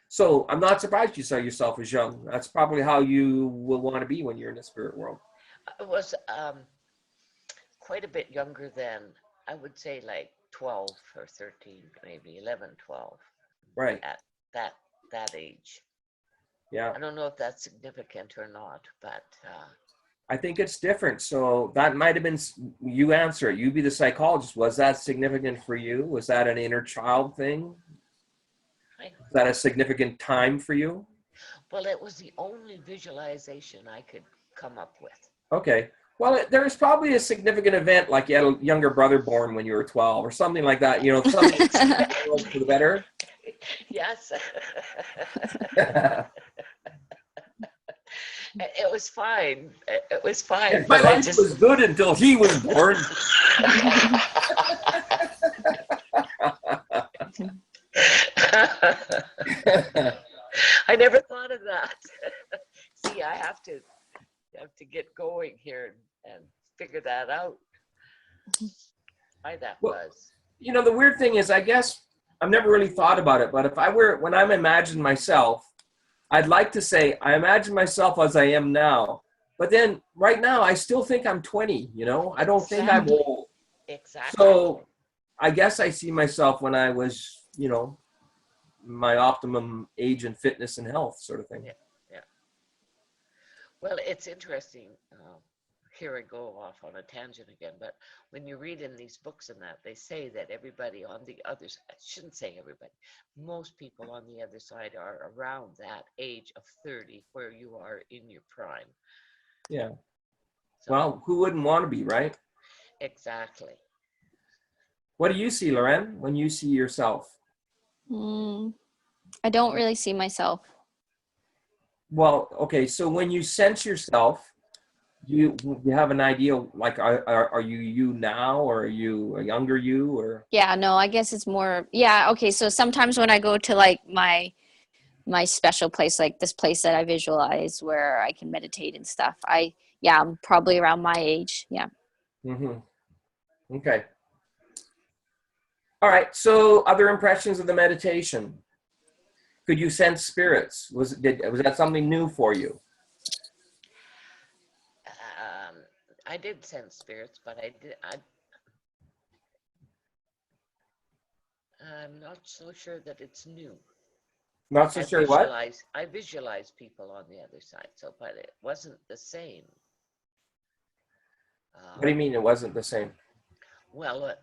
So I'm not surprised you saw yourself as young. That's probably how you will want to be when you're in the spirit world.
I was quite a bit younger than, I would say, like 12 or 13, maybe 11, 12.
Right.
At that age.
Yeah.
I don't know if that's significant or not, but
I think it's different. So that might have been, you answer it. You be the psychologist. Was that significant for you? Was that an inner child thing? Was that a significant time for you?
Well, it was the only visualization I could come up with.
Okay. Well, there was probably a significant event, like you had a younger brother born when you were 12 or something like that, you know, something for the better.
Yes. It was fine. It was fine.
My
But I
life
just.
was good until he was born.
I never thought of that. See, I have to get going here and figure that out. Why that
Well,
was.
You know, the weird thing is, I guess I've never really thought about it, but when I'm imagining myself, I'd like to say, I imagine myself as I am now. But then right now, I still think I'm 20, you know? I don't think I'm
Exactly.
old.
Exactly.
So I guess I see myself when I was, you know, my optimum age and fitness and health sort of thing.
Yeah. Well, it's interesting. Here I go off on a tangent again, but when you read in these books and that, they say that everybody on the other side, I shouldn't say everybody, most people on the other side are around that age of 30 where you are in your prime.
Yeah.
So,
Well, who wouldn't want to be, right?
exactly.
What do you see, Loren, when you see yourself?
I don't really see myself.
Well, okay, so when you sense yourself, you have an idea, like, are you now, or are you a younger you, or?
Yeah, no, I guess it's more, yeah, okay, so sometimes when I go to like my special place, like this place that I visualize where I can meditate and stuff, I'm probably around my age, yeah.
Mm-hmm. Okay. All right, so other impressions of the meditation. Could you sense spirits? Was that something new for you?
I did sense spirits, but I'm not so sure that it's new.
Not so sure what?
I visualize people on the other side, but it wasn't the same.
What do you mean it wasn't the same?
Well,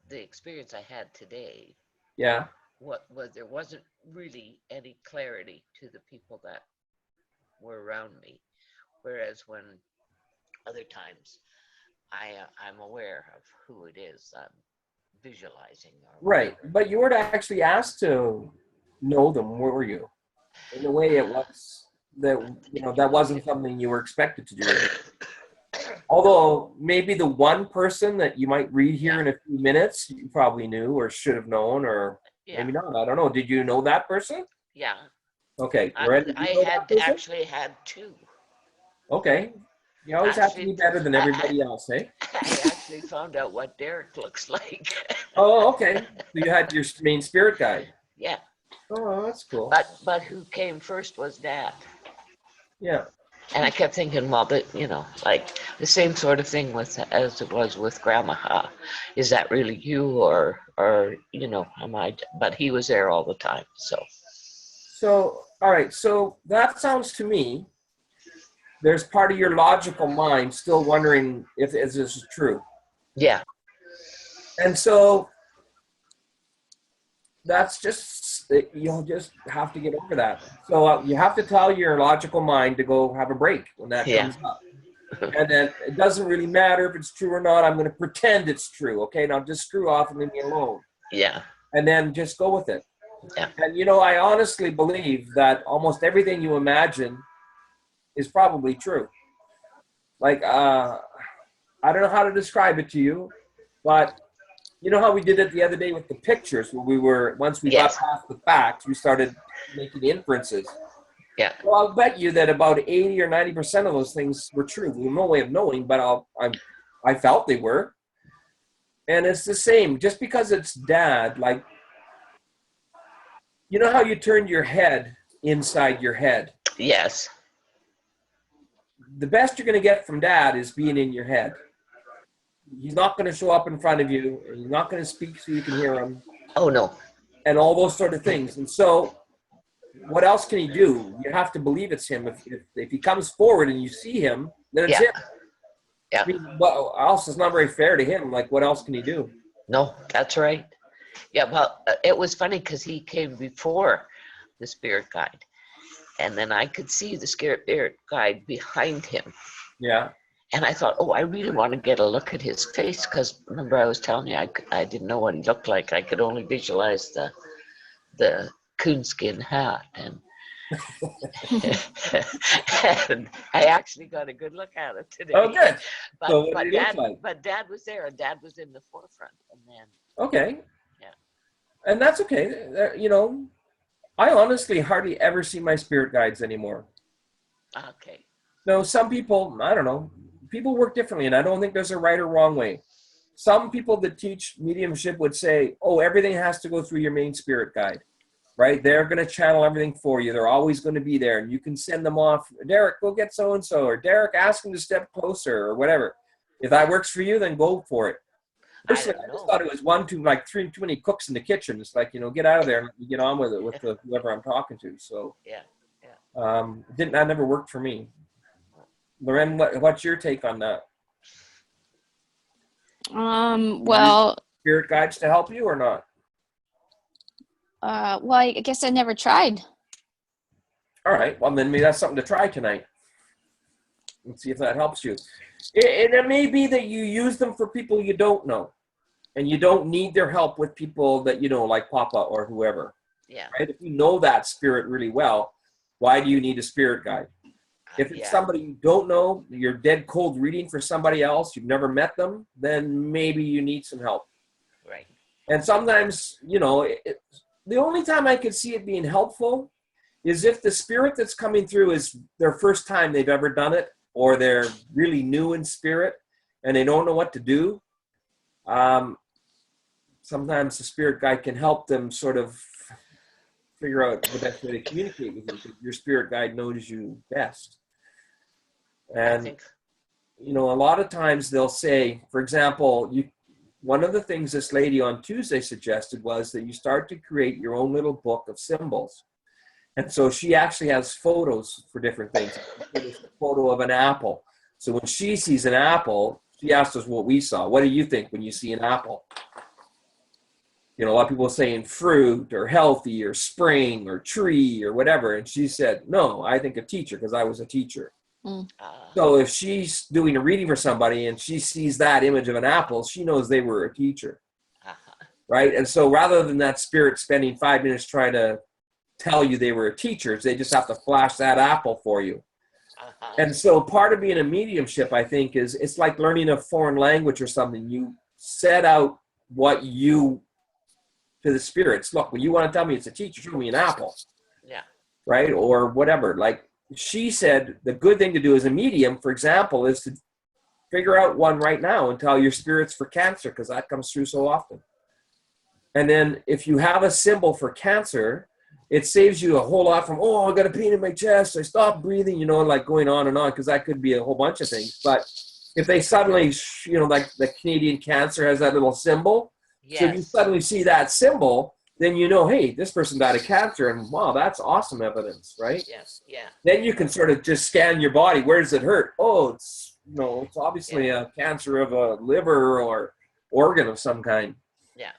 the experience I had today,
Yeah.
there wasn't really any clarity to the people that were around me, whereas when other times I'm aware of who it is I'm visualizing.
Right, but you weren't actually asked to know them, were you? In a way, it was that, you know, that wasn't something you were expected to do. Although maybe the one person that you might read here in a few minutes, you probably knew or should have known, or maybe not. I don't know. Did you know that person?
Yeah.
Okay.
I actually had two.
Okay. You always have to be better than everybody else, eh?
I actually found out what Derek looks like.
Oh, okay. So you had your main spirit guide.
Yeah.
Oh, that's cool.
But who came first was Dad.
Yeah.
And I kept thinking, well, you know, like the same sort of thing as it was with Grandma. Is that really you, or you know, am I? But he was there all the time, so.
So, all right. So that sounds to me, there's part of your logical mind still wondering if this is true.
Yeah.
And so that's just, you'll just have to get over that. So you have to tell your logical mind to go have a break when that comes up. And then it doesn't really matter if it's true or not. I'm going to pretend it's true. Okay, now just screw off and leave me alone.
Yeah.
And then just go with it.
Yeah.
And, you know, I honestly believe that almost everything you imagine is probably true. Like, I don't know how to describe it to you, but you know how we did it the other day with the pictures, where once we got past the facts, we started making inferences.
Yeah.
Well, I'll bet you that about 80 or 90% of those things were true. We have no way of knowing, but I felt they were. And it's the same. Just because it's Dad, like, you know how you turned your head inside your head?
Yes.
The best you're going to get from Dad is being in your head. He's not going to show up in front of you. He's not going to speak so you can hear him.
Oh, no.
And all those sort of things. And so what else can he do? You have to believe it's him. If he comes forward and you see him, then it's him.
Yeah.
I mean, what else is not very fair to him? Like, what else can he do?
No, that's right. Yeah, well, it was funny because he came before the spirit guide. and then I could see the spirit guide behind him.
Yeah.
And I thought, oh, I really want to get a look at his face, because remember I was telling you I didn't know what he looked like. I could only visualize the coonskin hat, and and I actually got a good look at it today.
Oh, good.
But
So what did he look like?
but Dad was there, and Dad was in the forefront, and then
Okay.
Yeah.
And that's okay. You know, I honestly hardly ever see my spirit guides anymore.
okay,
No, some people, I don't know, people work differently, and I don't think there's a right or wrong way. Some people that teach mediumship would say, oh, everything has to go through your main spirit guide, right? They're going to channel everything for you. They're always going to be there, and you can send them off. Derek, go get so-and-so, or Derek, ask him to step closer, or whatever. If that works for you, then go for it. Personally, I just thought it was too many cooks in the kitchen. It's like, you know, get out of there and let me get on with it with whoever I'm talking to. So, that never worked for me. Loren, what's your take on that?
Well,
Spirit guides to help you or not?
well, I guess I never tried.
All right. Well, then maybe that's something to try tonight. Let's see if that helps you. It may be that you use them for people you don't know, and you don't need their help with people that you know, like Papa or whoever.
yeah,
Right? If you know that spirit really well, why do you need a spirit guide? If it's somebody you don't know, you're dead cold reading for somebody else, you've never met them, then maybe you need some help.
right,
And sometimes, you know, the only time I could see it being helpful is if the spirit that's coming through is their first time they've ever done it, or they're really new in spirit and they don't know what to do. Sometimes the spirit guide can help them sort of figure out the best way to communicate with you, because your spirit guide knows you best. And, you know, a lot of times they'll say, for example, one of the things this lady on Tuesday suggested was that you start to create your own little book of symbols. And so she actually has photos for different things. There's a photo of an apple. So when she sees an apple, she asked us what we saw. What do you think when you see an apple? You know, a lot of people are saying fruit or healthy or spring or tree or whatever. And she said, no, I think a teacher, because I was a teacher. So if she's doing a reading for somebody and she sees that image of an apple, she knows they were a teacher. Right? And so rather than that spirit spending 5 minutes trying to tell you they were teachers, they just have to flash that apple for you. And so part of being a mediumship, I think, is it's like learning a foreign language or something. You set out what you, to the spirits, look, when you want to tell me it's a teacher, show me an apple.
Yeah.
Right? Or whatever. Like she said, the good thing to do as a medium, for example, is to figure out one right now and tell your spirits for Cancer, because that comes through so often. And then if you have a symbol for Cancer, it saves you a whole lot from, oh, I got a pain in my chest, I stopped breathing, you know, like going on and on, because that could be a whole bunch of things. But if they suddenly, you know, like the Canadian Cancer has that little symbol, so if you suddenly see that symbol, then you know, hey, this person died of cancer, and wow, that's awesome evidence, right?
Yes, yeah.
Then you can sort of just scan your body. Where does it hurt? Oh, it's, you know, it's obviously a cancer of a liver or organ of some kind.
Yeah,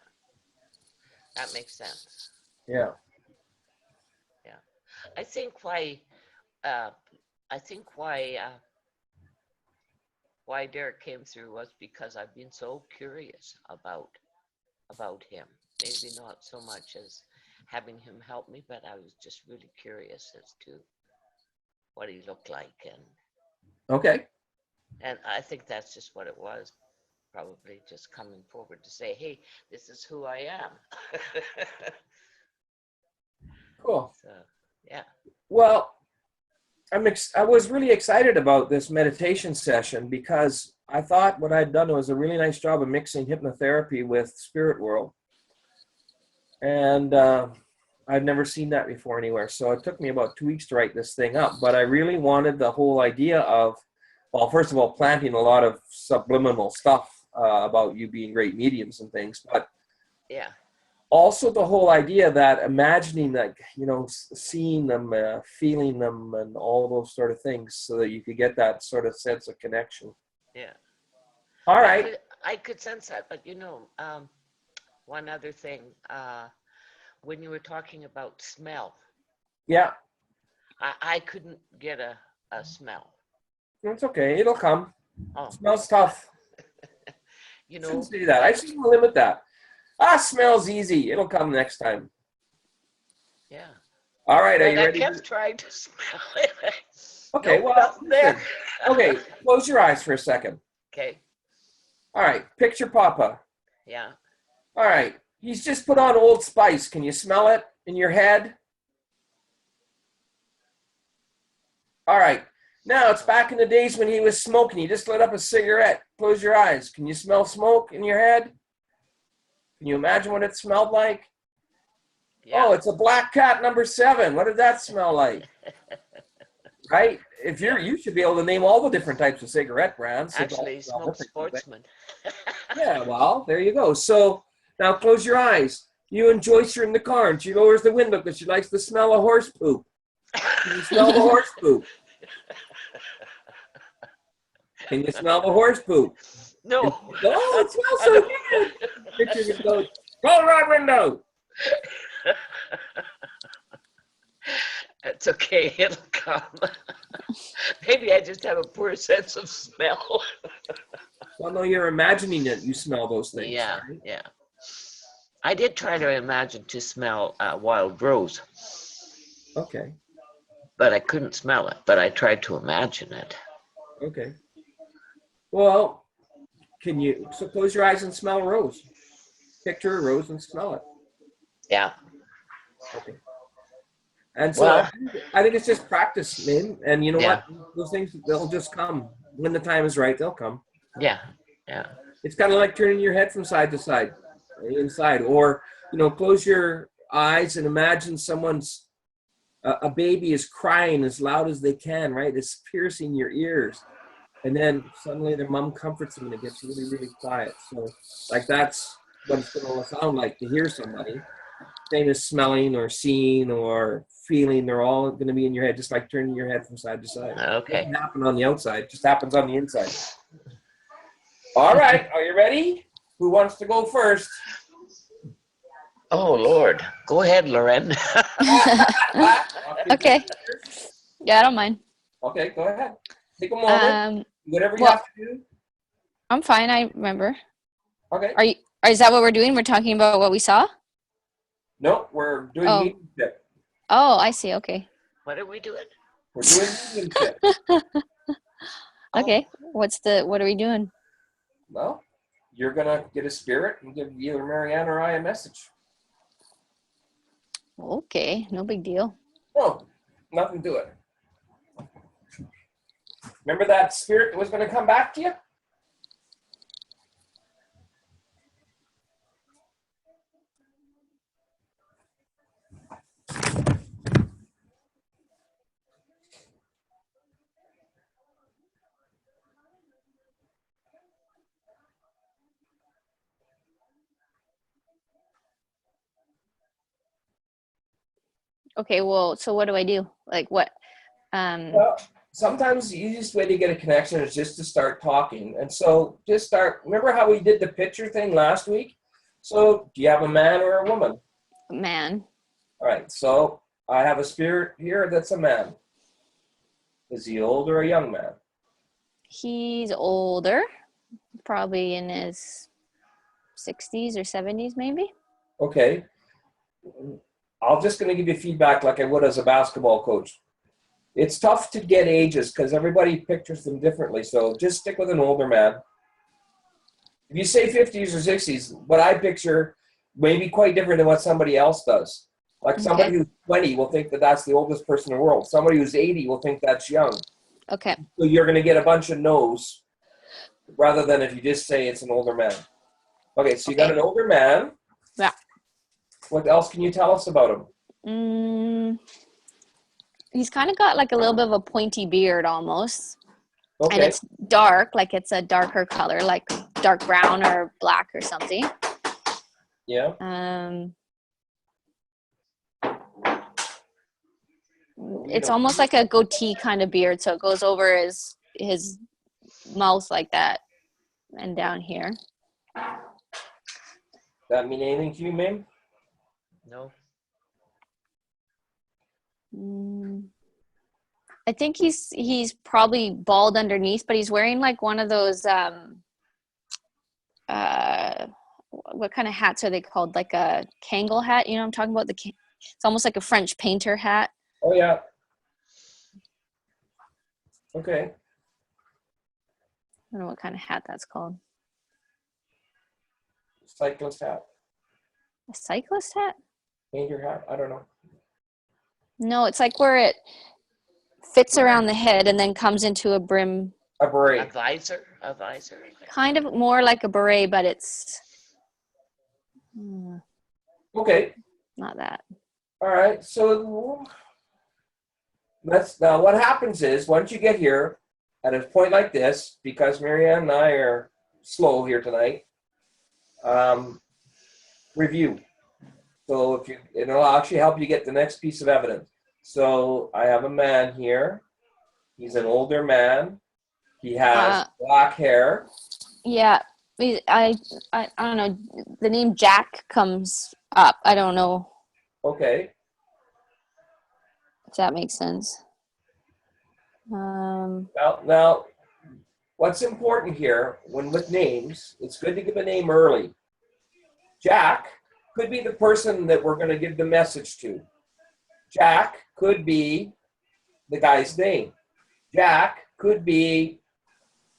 that makes sense.
Yeah.
Yeah, I think why Derek came through was because I've been so curious about him. Maybe not so much as having him help me, but I was just really curious as to what he looked like, and I think that's just what it was. Probably just coming forward to say, hey, this is who I am.
Cool.
So, yeah.
Well, I was really excited about this meditation session because I thought what I'd done was a really nice job of mixing hypnotherapy with spirit world. And I'd never seen that before anywhere. So it took me about 2 weeks to write this thing up. But I really wanted the whole idea of, well, first of all, planting a lot of subliminal stuff about you being great mediums and things. But
yeah,
also the whole idea that imagining that, you know, seeing them, feeling them, and all those sort of things, so that you could get that sort of sense of connection.
Yeah.
All right.
I could sense that, but you know, one other thing, when you were talking about smell,
Yeah.
I couldn't get a smell.
It's okay. It'll come.
Oh,
Smells tough.
you
Shouldn't
know,
say that. I shouldn't limit that. Smells easy. It'll come next time.
yeah.
All right. Are
But
you
I
ready?
kept trying to smell it.
Okay.
Nope,
Well,
nothing there.
listen. Okay. Close your eyes for a second.
Okay.
All right. Picture Papa.
Yeah.
All right. He's just put on Old Spice. Can you smell it in your head? All right. Now it's back in the days when he was smoking. He just lit up a cigarette. Close your eyes. Can you smell smoke in your head? Can you imagine what it smelled like?
Yeah.
Oh, it's a Black Cat #7. What did that smell like? Right? If you should be able to name all the different types of cigarette brands.
Actually, smoked
Different.
sportsman.
Yeah, well, there you go. So now close your eyes. You and Joyce are in the car, and she lowers the window because she likes the smell of horse poop. Can you smell the horse poop? Can you smell the horse poop?
No.
Oh, it smells so good. Picture goes, roll that window.
It's okay. It'll come. Maybe I just have a poor sense of smell.
Well, no, you're imagining it. You smell those things.
Yeah.
Right?
Yeah. I did try to imagine to smell wild rose,
Okay.
but I couldn't smell it. But I tried to imagine it.
Okay. Well, so close your eyes and smell a rose. Picture a rose and smell it.
Yeah.
Okay. And so
Well,
I think it's just practice, man. And you know
Yeah.
what? Those things, they'll just come. When the time is right, they'll come.
yeah. Yeah.
It's kind of like turning your head from side to side, inside. Or, close your eyes and imagine a baby is crying as loud as they can, right? It's piercing your ears. And then suddenly their mom comforts them and it gets really, really quiet. So like that's what it's going to sound like to hear somebody. Same as smelling or seeing or feeling. They're all going to be in your head, just like turning your head from side to side.
Okay.
It doesn't happen on the outside. It just happens on the inside. All right. Are you ready? Who wants to go first?
Oh, Lord. Go ahead, Loren.
Okay. Yeah, I don't mind.
Okay, go ahead. Take a moment. Whatever you
well-
have to do.
I'm fine. I remember.
Okay.
Is that what we're doing? We're talking about what we saw?
No, we're doing
Oh.
mediumship.
Oh, I see. Okay.
What are we doing?
We're doing mediumship.
Okay. What are we doing?
Well, you're going to get a spirit and give either Marianne or I a message.
Okay. No big deal.
No, nothing to it. Remember that spirit that was going to come back to you?
Okay. Well, so what do I do? Like what?
Well, sometimes the easiest way to get a connection is just to start talking. And so just start. Remember how we did the picture thing last week? So do you have a man or a woman?
Man.
All right. So I have a spirit here that's a man. Is he old or a young man?
He's older, probably in his 60s or 70s, maybe.
Okay. I'm just going to give you feedback like I would as a basketball coach. It's tough to get ages because everybody pictures them differently. So just stick with an older man. If you say 50s or 60s, what I picture may be quite different than what somebody else does. Like somebody
Okay.
who's 20 will think that that's the oldest person in the world. Somebody who's 80 will think that's young.
Okay.
So you're going to get a bunch of no's rather than if you just say it's an older man. Okay, so you got
Okay.
an older man.
Yeah.
What else can you tell us about him?
He's kind of got like a little bit of a pointy beard almost.
Okay.
And it's dark, like it's a darker color, like dark brown or black or something.
Yeah.
It's almost like a goatee kind of beard, so it goes over his mouth like that and down here.
That mean anything to you, Mim?
No.
I think he's probably bald underneath, but he's wearing like one of those what kind of hats are they called? Like a Kangol hat, you know what I'm talking about? It's almost like a French painter hat.
Oh yeah. Okay.
I don't know what kind of hat that's called.
Cyclist hat.
A cyclist hat?
Painter hat. I don't know.
No, it's like where it fits around the head and then comes into a brim.
A
A
beret.
visor.
Kind of more like a beret, but it's
Okay.
not that.
All right. So now what happens is once you get here at a point like this, because Marianne and I are slow here tonight, review. So it'll actually help you get the next piece of evidence. So I have a man here. He's an older man. He has black hair.
Yeah, I don't know. The name Jack comes up. I don't know
Okay.
if that makes sense.
Now, what's important here, when with names, it's good to give a name early. Jack could be the person that we're going to give the message to. Jack could be the guy's name. Jack could be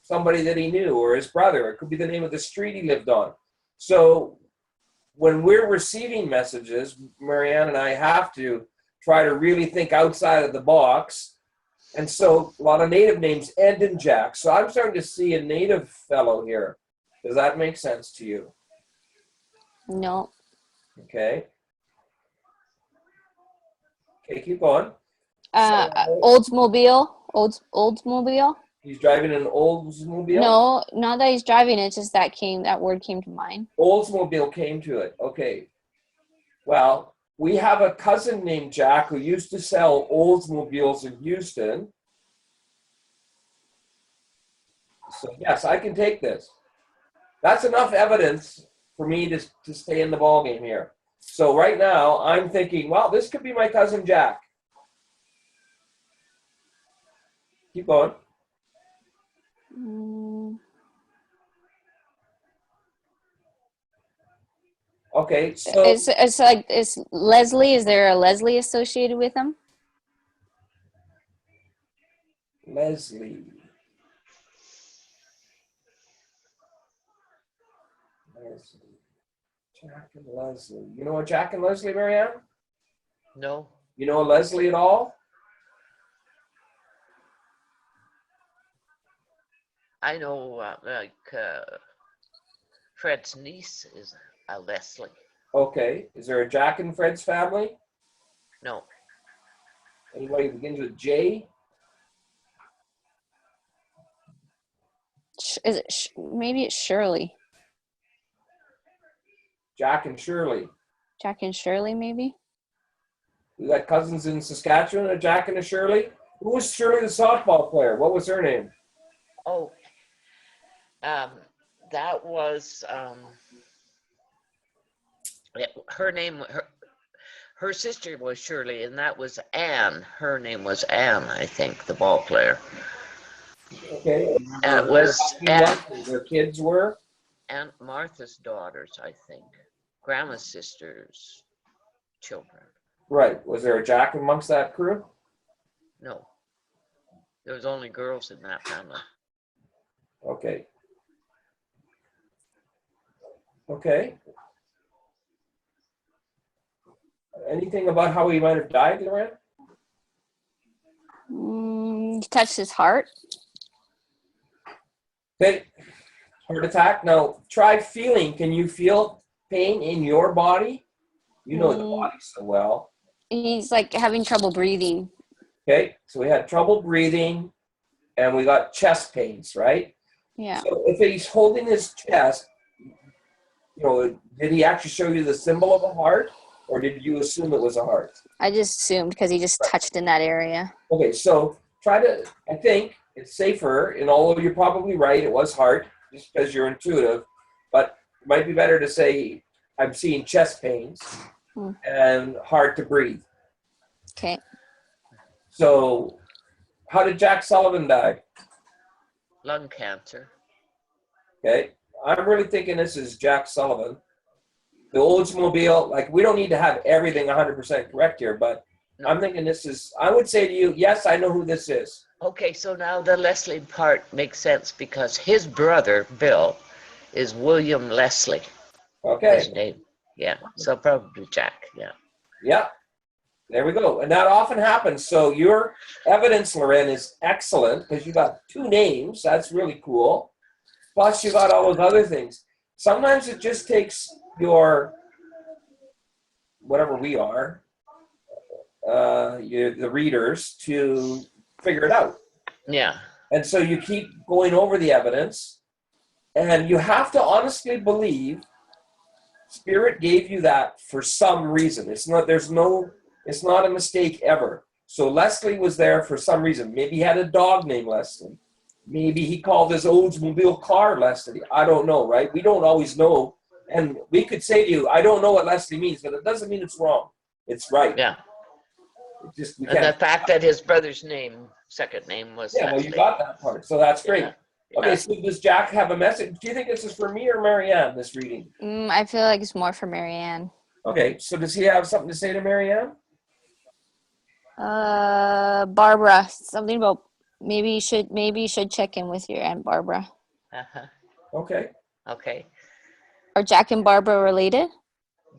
somebody that he knew or his brother. It could be the name of the street he lived on. So when we're receiving messages, Marianne and I have to try to really think outside of the box. And so a lot of native names end in Jack. So I'm starting to see a native fellow here. Does that make sense to you?
No.
Okay. Okay, keep going.
Oldsmobile. Oldsmobile.
He's driving an Oldsmobile?
No, not that he's driving. It's just that word came to mind.
Oldsmobile came to it. Okay. Well, we have a cousin named Jack who used to sell Oldsmobiles in Houston. So yes, I can take this. That's enough evidence for me to stay in the ballgame here. So right now, I'm thinking, well, this could be my cousin Jack. Keep going. Okay, so
It's like, is Leslie? Is there a Leslie associated with him?
Leslie. Jack and Leslie. You know a Jack and Leslie, Marianne?
No.
You know a Leslie at all?
I know, Fred's niece is a Leslie.
Okay. Is there a Jack in Fred's family?
No.
Anybody who begins with J?
Is it maybe it's Shirley?
Jack and Shirley.
Jack and Shirley, maybe.
We got cousins in Saskatchewan, a Jack and a Shirley. Who was Shirley the softball player? What was her name?
Oh, that was her name. Her sister was Shirley, and that was Anne. Her name was Anne, I think, the ball player.
Okay.
And it was Anne,
Their kids were?
Aunt Martha's daughters, I think. Grandma's sister's children.
Right. Was there a Jack amongst that crew?
No. There was only girls in that family.
Okay. Okay. Anything about how he might have died, Lorraine?
He touched his heart.
Okay. Heart attack. Now, try feeling. Can you feel pain in your body? You know the body so well.
He's like having trouble breathing.
Okay. So we had trouble breathing and we got chest pains, right?
Yeah.
So if he's holding his chest, did he actually show you the symbol of a heart or did you assume it was a heart?
I just assumed because he just touched in that area.
Okay. So I think it's safer, and although you're probably right, it was heart, just because you're intuitive, but it might be better to say I'm seeing chest pains and hard to breathe.
Okay.
So How did Jack Sullivan die?
Lung cancer.
Okay. I'm really thinking this is Jack Sullivan. The Oldsmobile, like, we don't need to have everything 100% correct here, but
No.
I'm thinking this is, I would say to you, yes, I know who this is.
Okay, so now the Leslie part makes sense because his brother, Bill, is William Leslie.
Okay.
His name. Yeah, so probably Jack, yeah.
Yeah. There we go. And that often happens. So your evidence, Loren, is excellent because you got 2 names. That's really cool. Plus you got all those other things. Sometimes it just takes your, whatever we are, the readers, to figure it out.
Yeah.
And so you keep going over the evidence, and you have to honestly believe Spirit gave you that for some reason. It's not a mistake ever. So Leslie was there for some reason. Maybe he had a dog named Leslie. Maybe he called his Oldsmobile car Leslie. I don't know, right? We don't always know. And we could say to you, I don't know what Leslie means, but it doesn't mean it's wrong. It's right.
Yeah.
We
And the
can't.
fact that his brother's name, second name was
Yeah, well,
Leslie.
you got that part. So that's great.
Yeah.
Okay, so does Jack have a message? Do you think this is for me or Marianne, this reading?
I feel like it's more for Marianne.
Okay, so does he have something to say to Marianne?
Barbara, something about maybe you should check in with your Aunt Barbara.
Uh-huh.
Okay.
Okay.
Are Jack and Barbara related?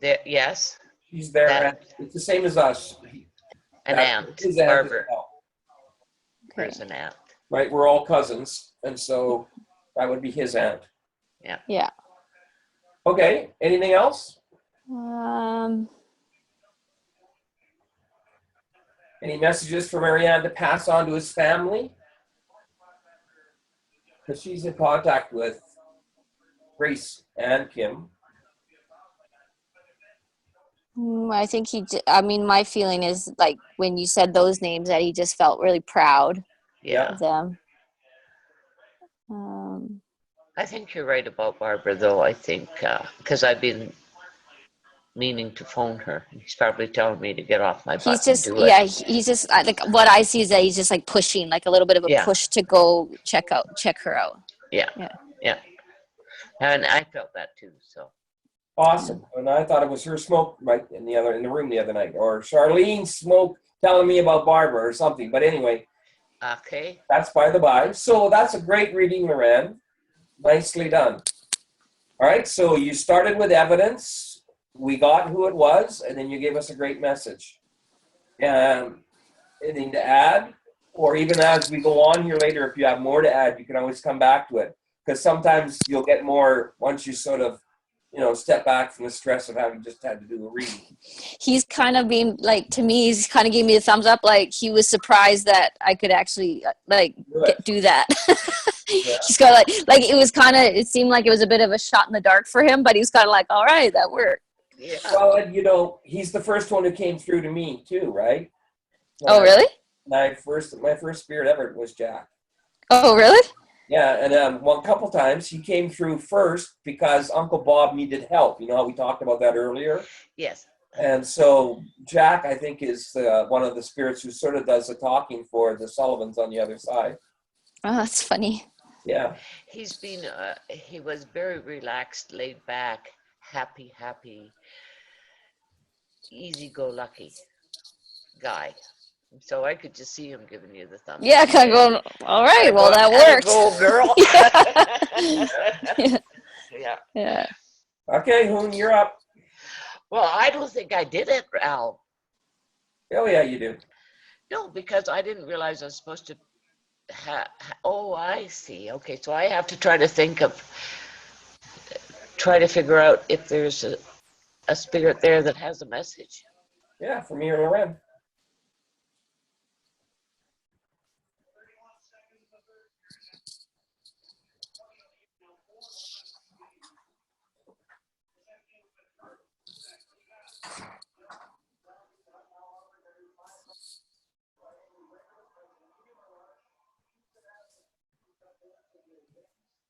There, yes.
He's there.
That-
It's the same as us.
An
That's
aunt.
his aunt as
Barbara.
well,
Okay.
There's an aunt.
right? We're all cousins, and so that would be his aunt.
Yeah.
Okay, anything else? Any messages for Marianne to pass on to his family? Because she's in contact with Grace and Kim.
I think my feeling is like when you said those names that he just felt really proud
Yeah.
of them.
I think you're right about Barbara, though. I think, because I've been meaning to phone her. He's probably telling me to get off my butt
He's just,
and do it.
he's just like what I see is that he's just like pushing, like a little bit of a
Yeah.
push to go check her out.
Yeah.
Yeah.
Yeah. And I felt that too, so.
Awesome. And I thought it was her smoke right in the room the other night, or Charlene's smoke telling me about Barbara or something. But anyway,
Okay.
that's by the by. So that's a great reading, Loren. Nicely done. All right, so you started with evidence. We got who it was, and then you gave us a great message. Anything to add? Or even as we go on here later, if you have more to add, you can always come back to it. Because sometimes you'll get more once you sort of, step back from the stress of having just had to do a reading.
He's kind of being like, to me, he's kind of giving me a thumbs up. Like he was surprised that I could actually do that.
Yeah.
He's got like it was kind of, it seemed like it was a bit of a shot in the dark for him, but he's kind of like, all right, that worked.
Yeah.
Well, and he's the first one who came through to me too, right?
Oh, really?
My first spirit ever was Jack.
Oh, really?
Yeah, and one couple times he came through first because Uncle Bob needed help. You know how we talked about that earlier?
Yes.
And so Jack, I think, is one of the spirits who sort of does the talking for the Sullivans on the other side.
Oh, that's funny.
Yeah.
He's been, he was very relaxed, laid back, happy, easy-go-lucky guy. So I could just see him giving you the thumbs
Yeah,
up.
kind of going, all right, well, that worked.
Go, girl.
Yeah.
Yeah.
Yeah.
Okay, Hoon, you're up.
Well, I don't think I did it, Al.
Oh, yeah, you do.
No, because I didn't realize I was supposed to oh, I see. Okay, so I have to try to figure out if there's a spirit there that has a message.
Yeah, for me or Loren.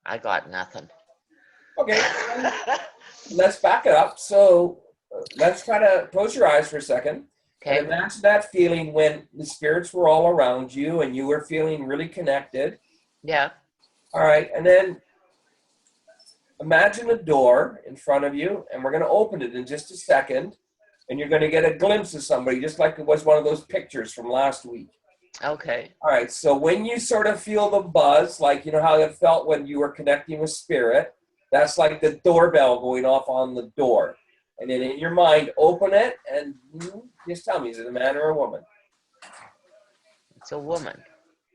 I got nothing.
Okay, let's back it up. So let's try to close your eyes for a second. And
Okay.
imagine that feeling when the spirits were all around you and you were feeling really connected.
Yeah.
All right. And then imagine a door in front of you, and we're going to open it in just a second. And you're going to get a glimpse of somebody, just like it was one of those pictures from last week.
Okay.
All right. So when you sort of feel the buzz, like you know how it felt when you were connecting with spirit, that's like the doorbell going off on the door. And then in your mind, open it and just tell me, is it a man or a woman?
It's a woman.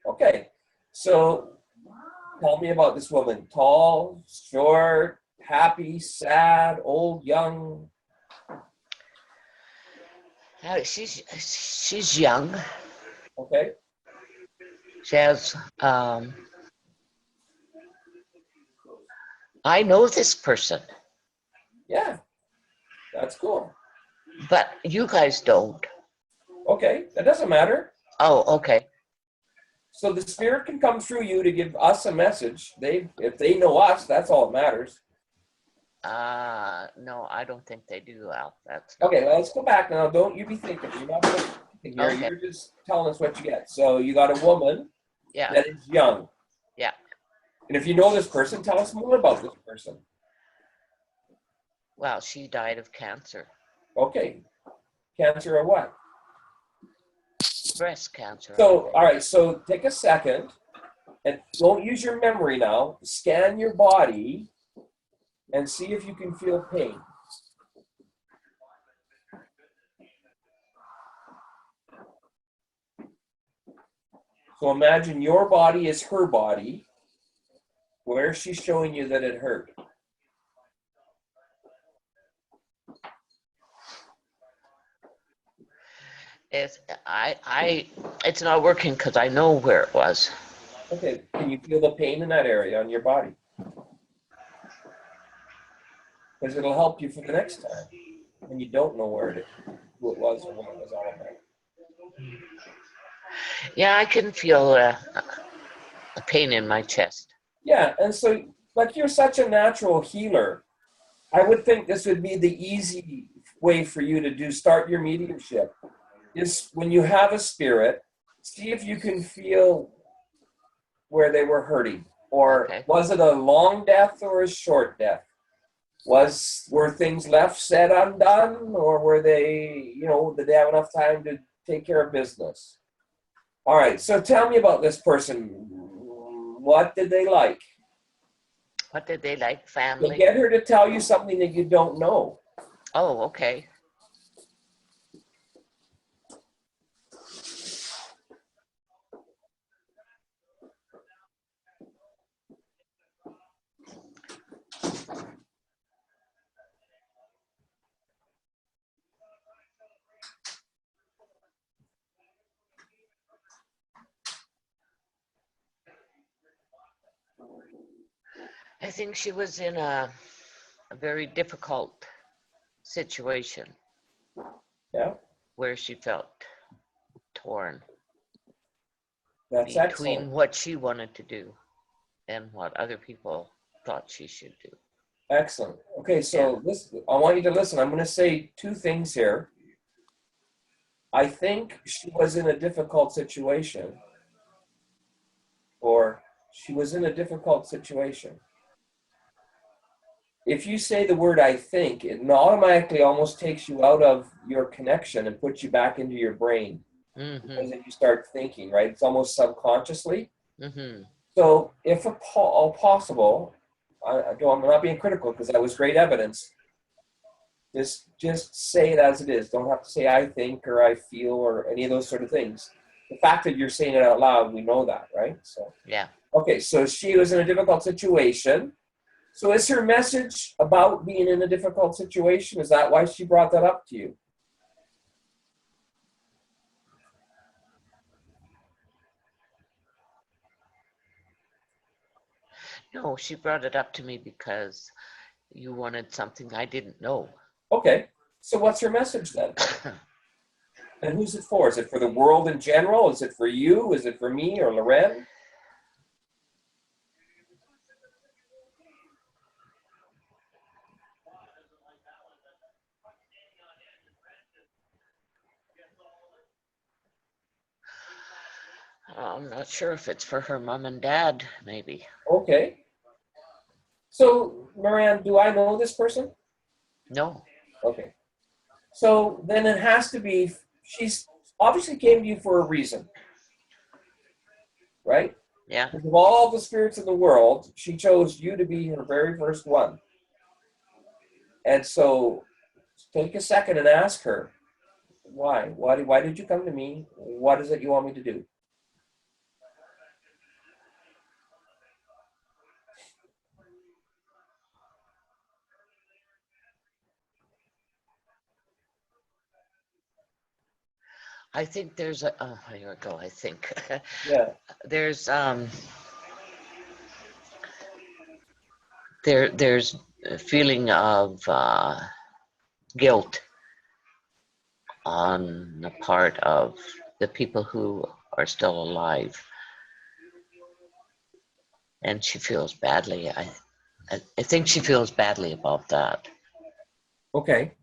Okay. So tell me about this woman. Tall, short, happy, sad, old, young.
She's young.
Okay.
She has I know this person,
Yeah. That's cool.
but you guys don't.
Okay. That doesn't matter.
Oh, okay.
So the spirit can come through you to give us a message. If they know us, that's all that matters.
No, I don't think they do, Al. That's not
Okay, well, let's go back now. Don't you be thinking. You're not thinking here.
Okay.
You're just telling us what you get. So you got a woman
Yeah.
that is young.
Yeah.
And if you know this person, tell us more about this person.
Well, she died of cancer,
Okay. Cancer or what?
breast cancer.
So, all right. So take a second and don't use your memory now. Scan your body and see if you can feel pain. So imagine your body is her body. Where is she showing you that it hurt?
It's not working because I know where it was.
Okay. Can you feel the pain in that area on your body? Because it'll help you for the next time when you don't know who it was or what it was all about.
Yeah, I can feel a pain in my chest.
Yeah, and so like you're such a natural healer, I would think this would be the easy way for you to start your mediumship. Is when you have a spirit, see if you can feel where they were hurting. Or
Okay.
was it a long death or a short death? Were things left said undone, or were they, did they have enough time to take care of business? All right, so tell me about this person. What did they like?
What did they like?
So
Family?
get her to tell you something that you don't know.
Oh, okay. I think she was in a very difficult situation
Yeah,
where she felt torn
that's
between
excellent.
what she wanted to do and what other people thought she should do.
Excellent. Okay, so I want you to listen. I'm going to say two things here. I think she was in a difficult situation, or she was in a difficult situation. If you say the word I think, it automatically almost takes you out of your connection and puts you back into your brain.
Mm-hmm.
Because if you start thinking, right, it's almost subconsciously.
Mm-hmm.
So if all possible, I'm not being critical because that was great evidence. Just say it as it is. Don't have to say I think or I feel or any of those sort of things. The fact that you're saying it out loud, we know that, right? So
Yeah.
okay, so she was in a difficult situation. So is her message about being in a difficult situation? Is that why she brought that up to you?
No, she brought it up to me because you wanted something I didn't know.
Okay, so what's her message then? And who's it for? Is it for the world in general? Is it for you? Is it for me or Loren?
I'm not sure if it's for her mom and dad, maybe.
Okay. So, Marianne, do I know this person?
No.
Okay. So then it has to be, she's obviously came to you for a reason, right?
Yeah.
Because of all the spirits in the world, she chose you to be her very first one. And so take a second and ask her, why? Why did you come to me? What is it you want me to do?
I think there's a, oh, here we go, I think.
Yeah.
There's, there's a feeling of guilt on the part of the people who are still alive. And she feels badly. I think she feels badly about that.
Okay.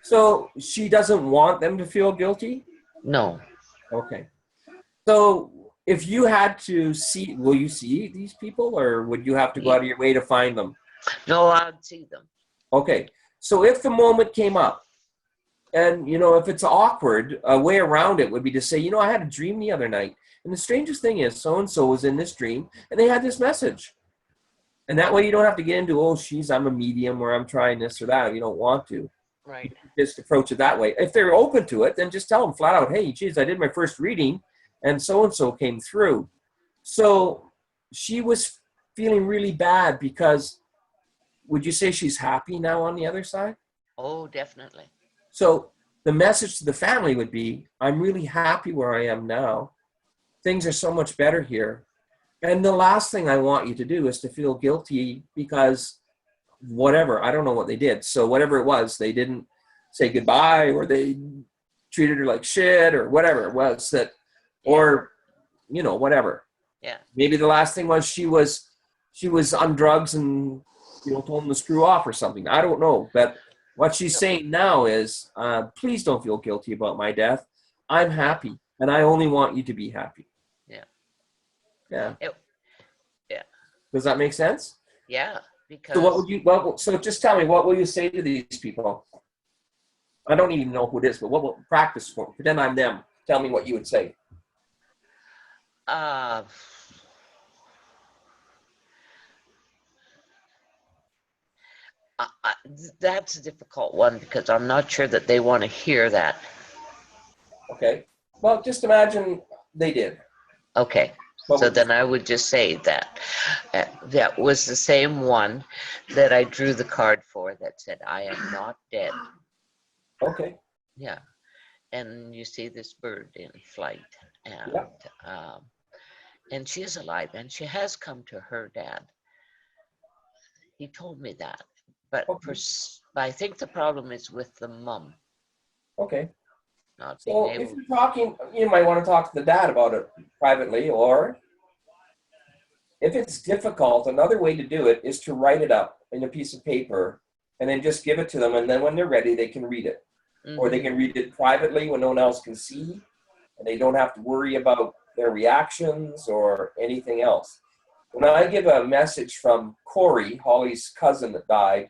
So she doesn't want them to feel guilty?
No.
Okay. So if you had to see, will you see these people or would you have to go out of your way to find them?
No, I'd see them.
Okay. So if the moment came up, and, you know, if it's awkward, a way around it would be to say, you know, I had a dream the other night. And the strangest thing is, so-and-so was in this dream, and they had this message. And that way you don't have to get into, oh, I'm a medium, or I'm trying this or that. If you don't want to.
Right.
Just approach it that way. If they're open to it, then just tell them flat out, hey, geez, I did my first reading, and so came through. So she was feeling really bad because, would you say she's happy now on the other side?
Oh, definitely.
So the message to the family would be, I'm really happy where I am now. Things are so much better here. And the last thing I want you to do is to feel guilty because whatever, I don't know what they did. So whatever it was, they didn't say goodbye or they treated her like shit or whatever it was that, or, you know, whatever.
Yeah.
Maybe the last thing was she was on drugs and, you know, told them to screw off or something. I don't know. But what she's saying now is, please don't feel guilty about my death. I'm happy, and I only want you to be happy.
Yeah.
Yeah.
Yeah.
Does that make sense?
Yeah. Because
So what would you? Well, so just tell me, what will you say to these people? I don't even know who it is, but what will practice for? Pretend I'm them. Tell me what you would say.
That's a difficult one because I'm not sure that they want to hear that.
Okay. Well, just imagine they did.
Okay. So then I would just say that that was the same one that I drew the card for that said, I am not dead.
Okay.
Yeah. And you see this bird in flight. And, and she is alive and she has come to her dad. He told me that. But I think the problem is with the mom.
Okay.
Not
So
being able.
if you're talking, you might want to talk to the dad about it privately, or if it's difficult, another way to do it is to write it up in a piece of paper and then just give it to them. And then when they're ready, they can read it. Mm-hmm. Or they can read it privately when no one else can see. And they don't have to worry about their reactions or anything else. When I give a message from Corey, Holly's cousin that died,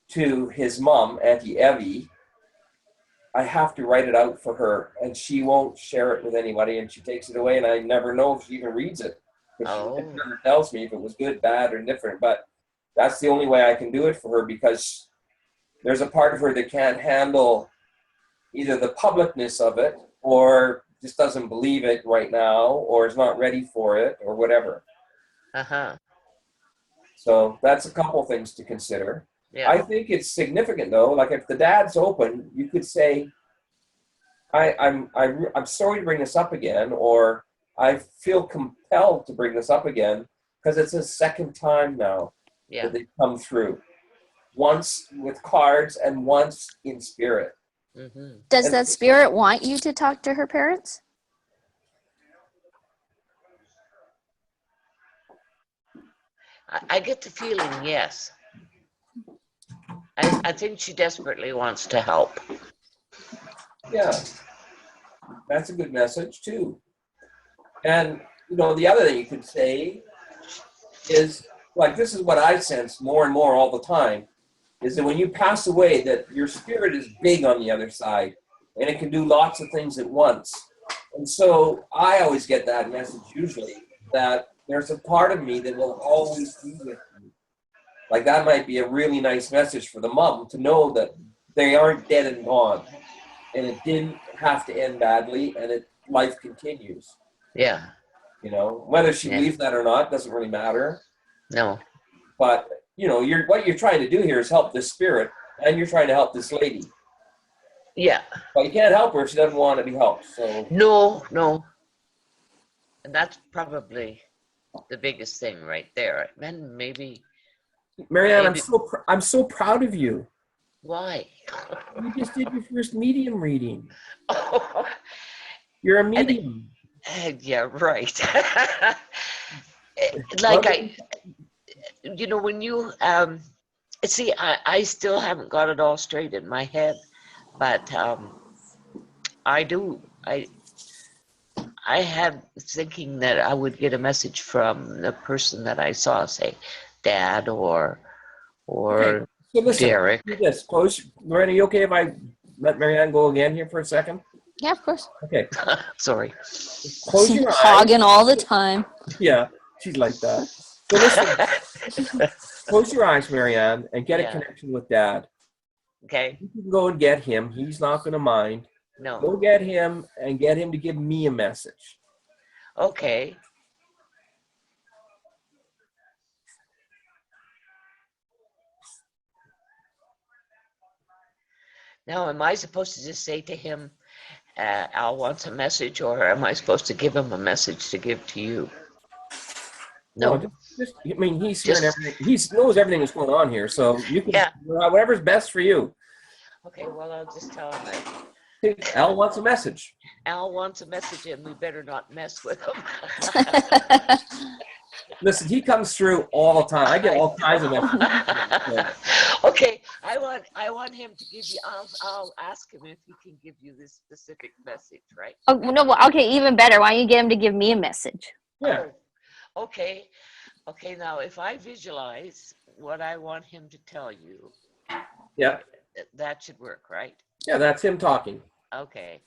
to his mom, Auntie Evie, I have to write it out for her, and she won't share it with anybody, and she takes it away, and I never know if she even reads it. But she never tells me if it was good, bad, or different. But that's the only way I can do it for her, because there's a part of her that can't handle either the publicness of it, or just doesn't believe it right now, or is not ready for it, or whatever. So that's a couple things to consider. Yeah. I think it's significant, though. Like if the dad's open, you could say, I'm sorry to bring this up again, or I feel compelled to bring this up again because it's a second time now that they've come through. Once with cards and once in spirit.
Mm-hmm. Does that spirit want you to talk to her parents?
I get the feeling, yes. I think she desperately wants to help.
Yeah. That's a good message, too. And, the other thing you could say is, like, this is what I sense more and more all the time, is that when you pass away, that your spirit is big on the other side, and it can do lots of things at once. And so I always get that message usually, that there's a part of me that will always be with you. Like, that might be a really nice message for the mom, to know that they aren't dead and gone, and it didn't have to end badly, and life continues.
Yeah.
Whether she believes that or not doesn't really matter.
No.
But what you're trying to do here is help this spirit, and you're trying to help this lady.
Yeah.
But you can't help her if she doesn't want to be helped. So
No. And that's probably the biggest thing right there. Then maybe.
Marianne, I'm so proud of you.
Why?
You just did your first medium reading. You're a medium.
Yeah, right. When you see, I still haven't got it all straight in my head, but I do. I had thinking that I would get a message from the person that I saw, say, Dad or
Okay. So listen,
Derek.
do this. Lorraine, are you okay if I let Marianne go again here for a second?
Yeah, of course.
Okay.
Sorry.
Close your eyes.
Hogging all the time.
Yeah, she's like that. So listen, close your eyes, Marianne, and get a connection with Dad.
Okay.
You can go and get him. He's not going to mind.
No.
Go get him and get him to give me a message.
Okay. Now, am I supposed to just say to him, Al wants a message, or am I supposed to give him a message to give to you? No.
He's hearing everything. He knows everything that's going on here, so you can whatever's best for you.
Okay, well, I'll just tell him that.
Al wants a message.
Al wants a message, and we better not mess with him.
Listen, he comes through all the time. I get all kinds of messages.
Okay, I want him to give you. I'll ask him if he can give you this specific message, right?
Oh no! Well, okay, even better. Why don't you get him to give me a message?
Yeah.
Oh, okay. Okay. Now, if I visualize what I want him to tell you,
yeah,
that should work, right?
Yeah, that's him talking.
Okay.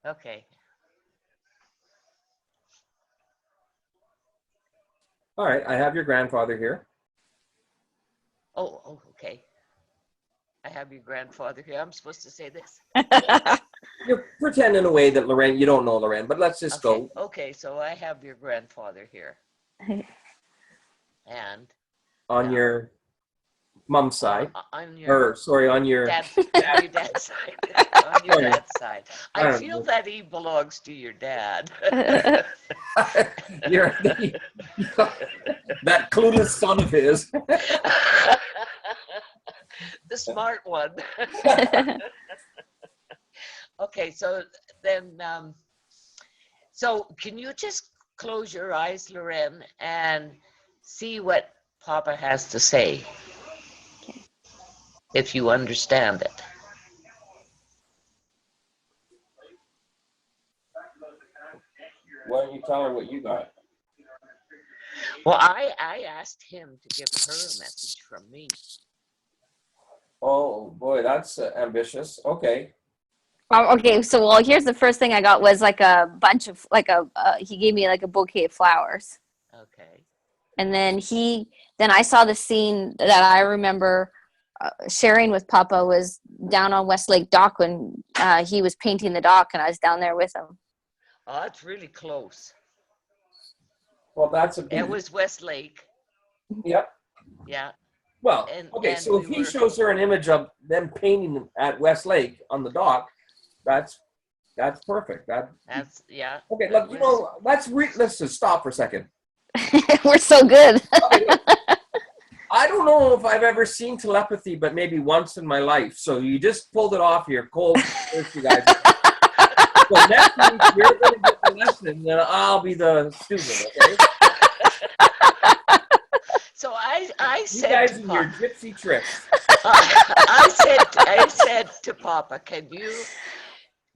Okay.
All right, I have your grandfather here.
Oh, okay. I have your grandfather here. I'm supposed to say this.
You're pretending in a way that Lorraine, you don't know Lorraine, but let's just go.
Okay, so I have your grandfather here. And
on your mom's side.
On your
on your
dad's side. On your dad's side. I feel that he belongs to your dad.
You're that clueless son of his.
The smart one. Okay, so then, so can you just close your eyes, Loren, and see what Papa has to say?
Okay.
If you understand it.
Why don't you tell her what you got?
Well, I asked him to give her a message from me.
Oh boy, that's ambitious. Okay.
Okay, so here's the first thing I got was like a bunch of he gave me like a bouquet of flowers.
Okay.
And then I saw the scene that I remember sharing with Papa was down on Westlake Dock when he was painting the dock, and I was down there with him.
Oh, that's really close.
Well,
it was Westlake.
Yep.
Yeah.
Well, okay, so if he shows her an image of them painting at Westlake on the dock, that's perfect.
That's yeah.
Okay, look, let's just stop for a second.
We're so good.
Okay, I don't know if I've ever seen telepathy, but maybe once in my life. So you just pulled it off here, cold. You guys. So next week you're going to get the lesson, and I'll be the student. Okay.
So I
You
said
guys
to
and your
Papa,
gypsy tricks.
I said to Papa, can you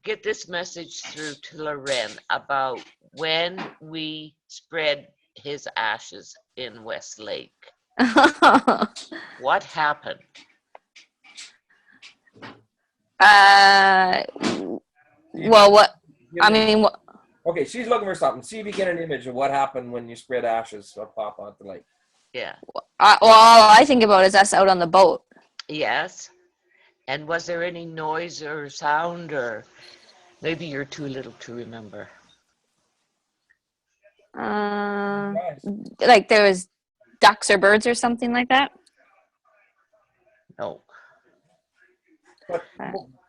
get this message through to Loren about when we spread his ashes in Westlake? What happened?
Well, what
Give
I
me-
mean,
Okay, she's looking for something. See if you get an image of what happened when you spread ashes of Papa at the lake.
Yeah.
well, all I think about is us out on the boat.
Yes. And was there any noise or sound, or maybe you're too little to remember?
Guys,
Like there was ducks or birds or something like that.
No.
but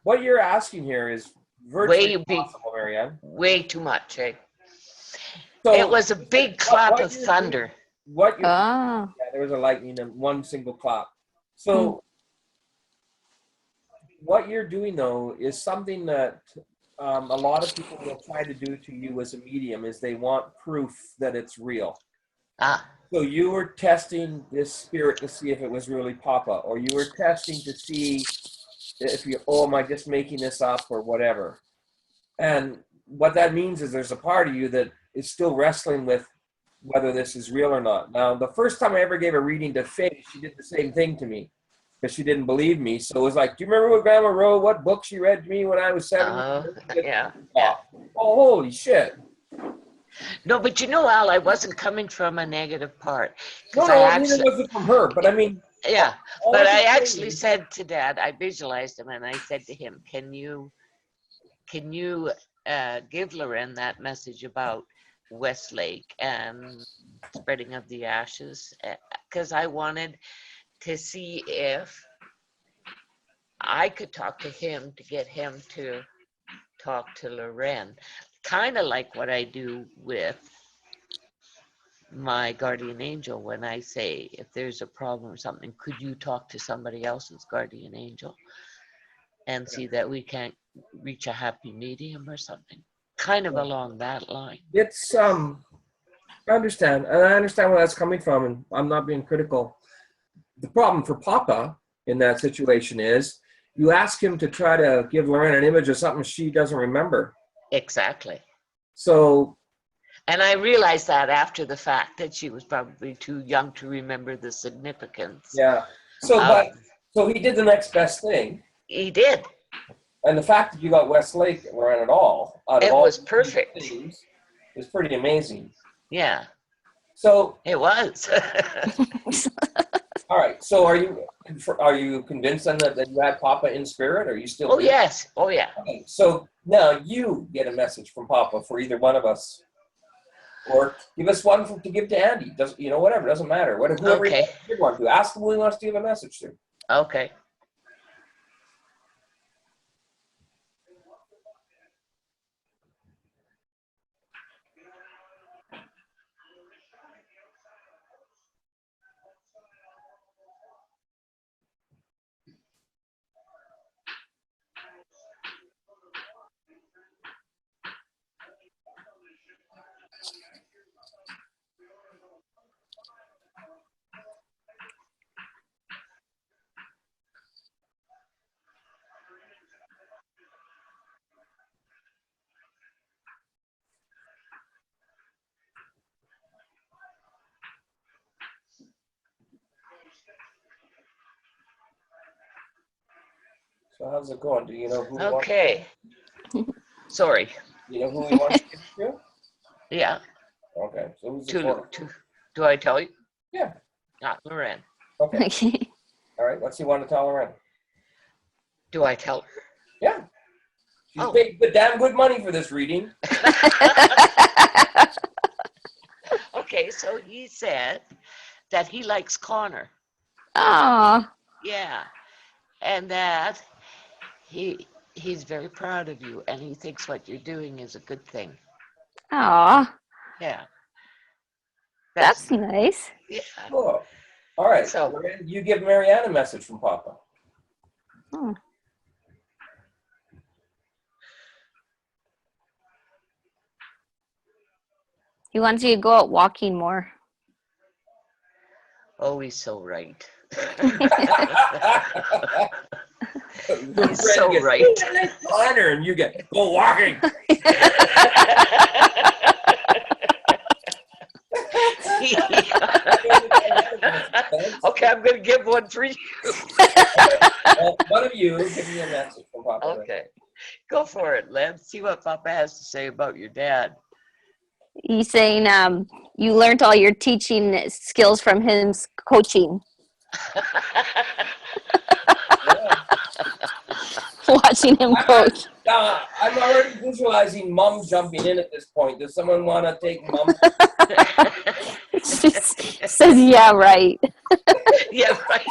what you're asking here is virtually
Way big,
impossible, Marianne.
way too much, eh?
So
It was a big clap
what
of
you're
thunder.
What you
Oh.
Yeah, there was a lightning and one single clap.
Hmm.
So what you're doing though is something that a lot of people will try to do to you as a medium is they want proof that it's real.
Ah,
So you were testing this spirit to see if it was really Papa, or you were testing to see if you, oh, am I just making this up or whatever. And what that means is there's a part of you that is still wrestling with whether this is real or not. Now, the first time I ever gave a reading to Faye, she did the same thing to me because she didn't believe me. So it was like, do you remember what Grandma wrote? What book she read to me when I was 7 years old?
yeah.
Oh, holy shit.
No, but you know, Al, I wasn't coming from a negative part.
No,
Because I
neither
actually,
was it from her. But I mean,
yeah,
all
but
can
I
say
actually
is-
said to Dad, I visualized him and I said to him, can you give Loren that message about Westlake and spreading of the ashes? Because I wanted to see if I could talk to him to get him to talk to Loren, kind of like what I do with my guardian angel when I say, if there's a problem or something, could you talk to somebody else's guardian angel and see that we can't reach a happy medium or something? Kind of along that line.
it's I understand, and I understand where that's coming from, and I'm not being critical. The problem for Papa in that situation is you ask him to try to give Lorraine an image of something she doesn't remember.
Exactly.
So
And I realized that after the fact that she was probably too young to remember the significance.
yeah, so
of-
so he did the next best thing,
He did.
and the fact that you got Westlake Lorraine at all out of
It
all
was
these
perfect.
things is pretty amazing.
Yeah,
So
it was.
all right, so are you convinced then that you had Papa in spirit? Or are you still?
Oh, yes. Oh, yeah.
Okay, so now you get a message from Papa for either one of us, or give us one to give to Andy. Doesn't whatever, doesn't matter. Whoever
Okay.
you want to ask him who he wants to give a message to.
Okay.
So how's it going? Do you know who?
Okay. Sorry.
You know who he wants to give it to?
Yeah.
Okay, so who's it for?
Do I tell you?
Yeah.
Not Loren.
Okay.
Okay.
All right. What's he want to tell Lorraine?
Do I tell her?
Yeah. She's
Oh.
paid the damn good money for this reading.
Okay, so he said that he likes Connor.
Aw.
Yeah. And that he's very proud of you and he thinks what you're doing is a good thing.
Aw.
Yeah.
That's nice.
Yeah.
Cool. All right.
So-
Lorraine, you give Marianne a message from Papa.
Oh. He wants you to go out walking more.
Oh, he's so right.
The
He's
friend
so
gets,
right.
"Ooh, nice planner," and you get, "Go walking."
Okay, I'm going to give one for you.
Well, one of you give me a message from Papa.
Okay, go for it, Len. See what Papa has to say about your dad.
He's saying you learned all your teaching skills from his coaching,
Yeah.
watching him coach.
I'm already visualizing Mom jumping in at this point. Does someone want to take Mom?
She says, yeah, right.
Yeah, right.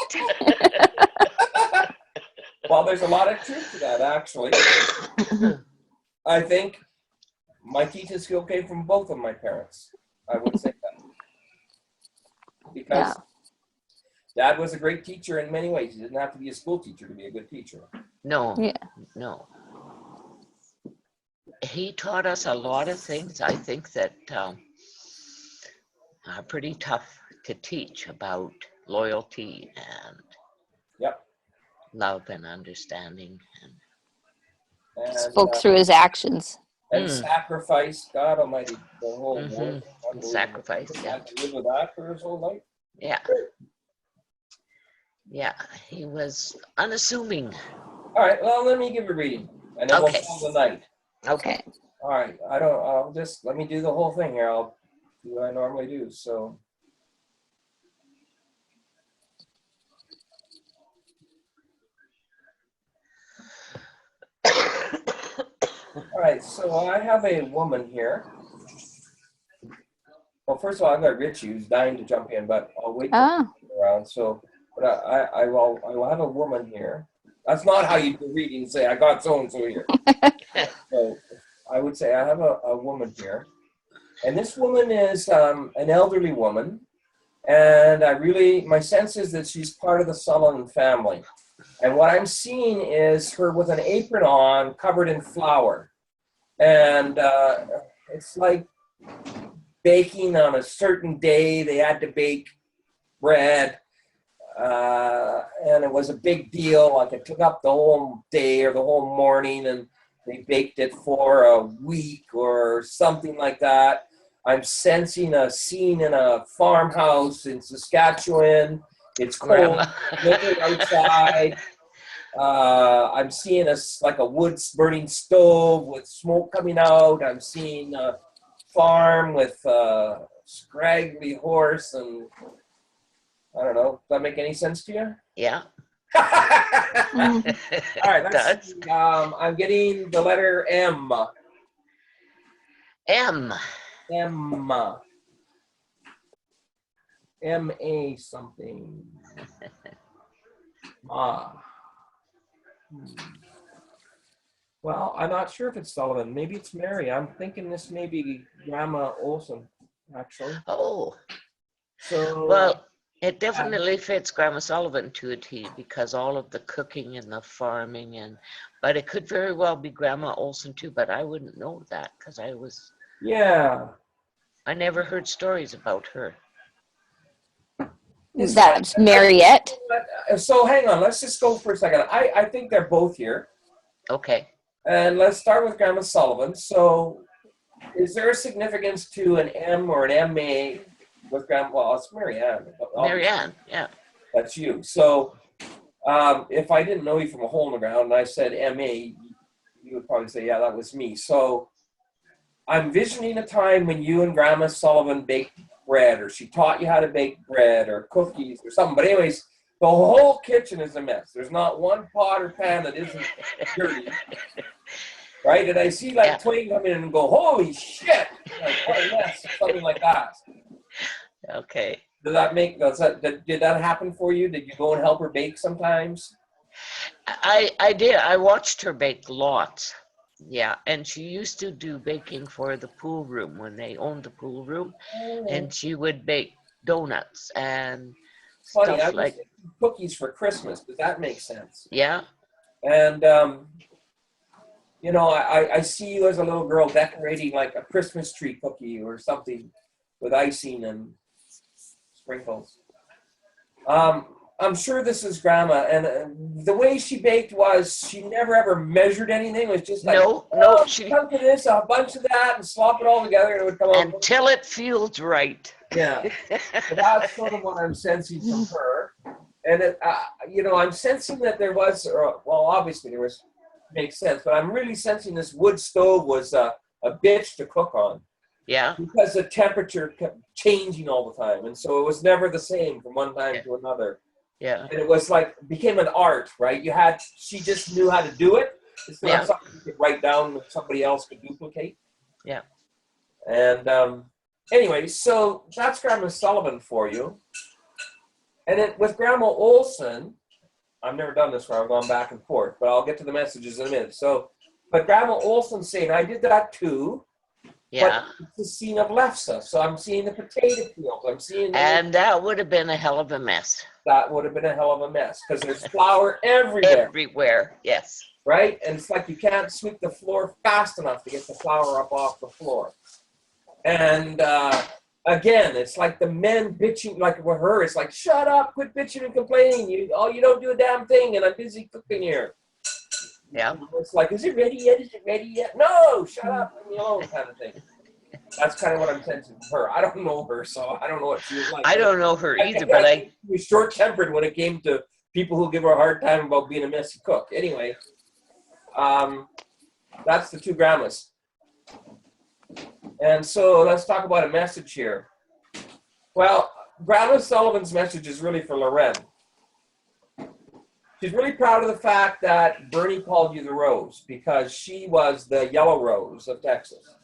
Well, there's a lot of truth to that, actually. I think my teaching skill came from both of my parents. I would say that. Because Dad was a great teacher in many ways. He didn't have to be a school teacher to be a good teacher.
No,
Yeah.
no. He taught us a lot of things, I think, that are pretty tough to teach about loyalty and
Yep.
love and understanding.
And,
Spoke through his actions.
and sacrifice, God Almighty, the whole
Mhm.
world.
Sacrifice,
He
yeah.
had to live with that for his whole life.
Yeah. Yeah, he was unassuming.
All right, well, let me give a reading, and then
Okay.
we'll call the night.
Okay.
All right, I'll just, let me do the whole thing here. I'll do what I normally do, so. All right, so I have a woman here. Well, first of all, I've got Richie who's dying to jump in, but I'll wait around. So, but I will have a woman here. That's not how you do reading. Say I got so and so here. So I would say I have a woman here, and this woman is an elderly woman, and my sense is that she's part of the Sullivan family. And what I'm seeing is her with an apron on, covered in flour, and it's like baking on a certain day. They had to bake bread, and it was a big deal. Like it took up the whole day or the whole morning, and they baked it for a week or something like that. I'm sensing a scene in a farmhouse in Saskatchewan. It's cold, winter outside. I'm seeing like a wood burning stove with smoke coming out. I'm seeing a farm with a scraggly horse, and I don't know. Does that make any sense to you?
Yeah.
All right, let's see. I'm getting the letter M.
M.
M-A something. Well, I'm not sure if it's Sullivan. Maybe it's Mary. I'm thinking this may be Grandma Olson, actually.
Oh.
So.
Well, it definitely fits Grandma Sullivan to a T because all of the cooking and the farming but it could very well be Grandma Olson too, but I wouldn't know that because I never heard stories about her.
That's Mariette.
So hang on, let's just go for a second. I think they're both here.
Okay.
And let's start with Grandma Sullivan. So is there a significance to an M or an M-A with Grandma? Well, it's Marianne.
Marianne, yeah.
That's you. So if I didn't know you from a hole in the ground and I said M-A, you would probably say, yeah, that was me. So I'm visioning a time when you and Grandma Sullivan baked bread, or she taught you how to bake bread or cookies or something. But anyways, the whole kitchen is a mess. There's not one pot or pan that isn't dirty. Right? And I see like Twain come in and go, holy shit! Like, what a mess, or something like that.
Okay.
Did that happen for you? Did you go and help her bake sometimes?
I did. I watched her bake lots. Yeah, and she used to do baking for the pool room when they owned the pool room, and she would bake donuts and
Funny,
stuff
I
like
was cookies for Christmas. Does that make sense?
Yeah.
And I see you as a little girl decorating like a Christmas tree cookie or something with icing and sprinkles. I'm sure this is Grandma, and the way she baked was she never ever measured anything. It was just like,
No,
oh,
she
a chunk of this, a bunch of that, and slop it all together, and it would come out.
until it feels right.
Yeah, so that's sort of what I'm sensing from her, and I'm sensing that there was, well, obviously there was, makes sense, but I'm really sensing this wood stove was a bitch to cook on.
Yeah.
Because the temperature kept changing all the time, and so it was never the same from one time to another.
Yeah.
And it was like became an art, right? She just knew how to do it. It's not something you could write down that somebody else could duplicate.
Yeah.
And anyway, so that's Grandma Sullivan for you. And then with Grandma Olson, I've never done this where I've gone back and forth, but I'll get to the messages in a minute. So, but Grandma Olson saying, I did that too.
Yeah.
But it's the scene of Lefse. So I'm seeing the potato fields. I'm seeing.
And that would have been a hell of a mess.
That would have been a hell of a mess because there's flour everywhere.
Everywhere, yes.
Right? And it's like you can't sweep the floor fast enough to get the flour up off the floor. And again, it's like the men bitching, like with her, it's like, shut up, quit bitching and complaining. You don't do a damn thing, and I'm busy cooking here.
Yeah.
It's like, is it ready yet? Is it ready yet? No, shut up, leave me alone, kind of thing. That's kind of what I'm sensing from her. I don't know her, so I don't know what she was like.
I don't know her either, but
she was short-tempered when it came to people who give her a hard time about being a messy cook. Anyway, that's the two grandmas. And so let's talk about a message here. Well, Grandma Sullivan's message is really for Loren. She's really proud of the fact that Bernie called you the Rose because she was the yellow rose of Texas.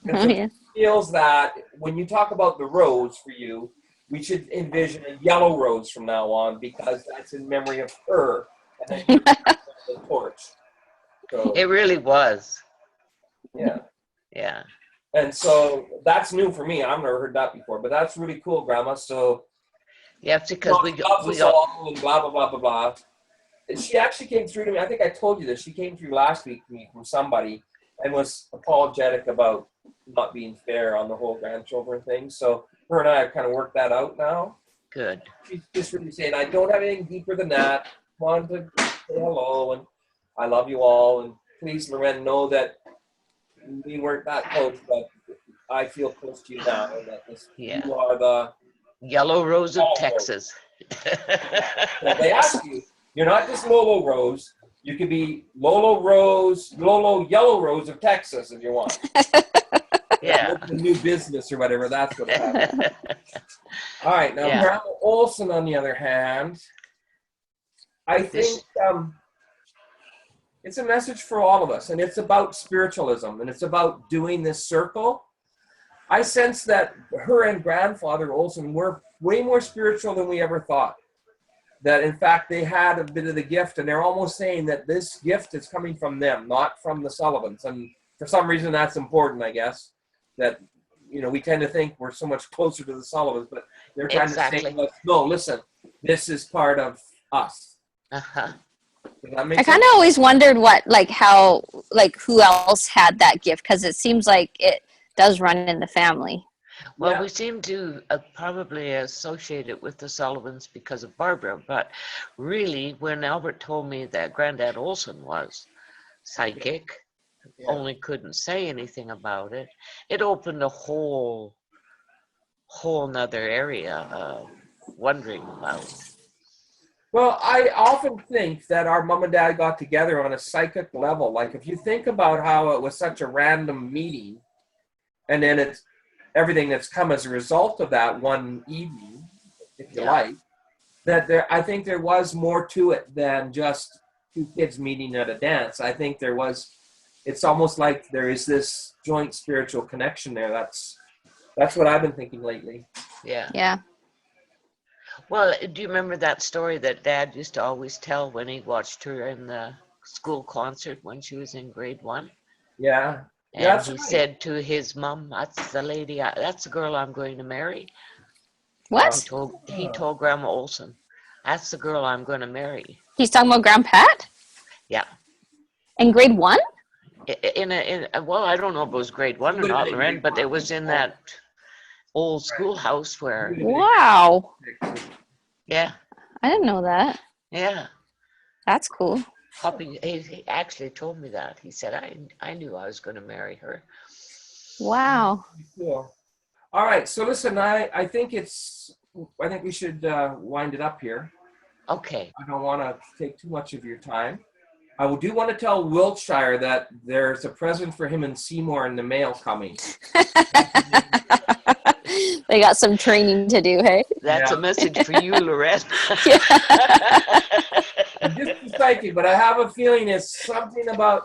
And so she feels that when you talk about the rose for you, we should envision a yellow rose from now on because that's in memory of her. And then the torch. So,
it really was.
Yeah.
Yeah.
And so that's new for me. I've never heard that before, but that's really cool, Grandma. So
yeah, because we
all and blah blah blah blah blah. She actually came through to me. I think I told you this. She came through last week to me from somebody and was apologetic about not being fair on the whole grandchildren thing. So her and I have kind of worked that out now.
Good.
She's just really saying, I don't have anything deeper than that. Wanted to say hello and I love you all. And please, Loren, know that we weren't that close, but I feel close to you now. And that you are the
yellow rose of Texas.
Well, they ask you, you're not just Lolo Rose. You could be Lolo Yellow Rose of Texas if you want.
Yeah.
The new business or whatever, that's what happens. All right, now Grandma Olson, on the other hand, I think it's a message for all of us, and it's about spiritualism, and it's about doing this circle. I sense that her and Grandfather Olson were way more spiritual than we ever thought. That, in fact, they had a bit of the gift, and they're almost saying that this gift is coming from them, not from the Sullivans. And for some reason, that's important, I guess, that, we tend to think we're so much closer to the Sullivans, but they're trying to say, no, listen, this is part of us.
Uh-huh.
I kind of always wondered who else had that gift, because it seems like it does run in the family.
Well, we seem to probably associate it with the Sullivans because of Barbara, but really, when Albert told me that Granddad Olson was psychic, only couldn't say anything about it, it opened a whole nother area of wondering about.
Well, I often think that our mom and dad got together on a psychic level. Like, if you think about how it was such a random meeting, and then it's everything that's come as a result of that one evening, if you like, that I think there was more to it than just two kids meeting at a dance. I think it's almost like there is this joint spiritual connection there. That's what I've been thinking lately.
Yeah.
Yeah.
Well, do you remember that story that Dad used to always tell when he watched her in the school concert when she was in grade 1?
Yeah.
And he said to his mom, that's the girl I'm going to marry.
What?
He told Grandma Olson, that's the girl I'm going to marry.
He's talking about Grandpat?
Yeah.
In grade 1?
Well, I don't know if it was grade 1 or not, Loren, but it was in that old schoolhouse where.
Wow.
Yeah.
I didn't know that.
Yeah.
That's cool.
Poppy, he actually told me that. He said, I knew I was going to marry her.
Wow.
Cool. All right. So listen, I think we should wind it up here.
Okay.
I don't want to take too much of your time. I do want to tell Wiltshire that there's a present for him in Seymour in the mail coming.
They got some training to do, hey?
That's
Yeah.
a message for you, Lorette.
I'm just a psychic, but I have a feeling it's something about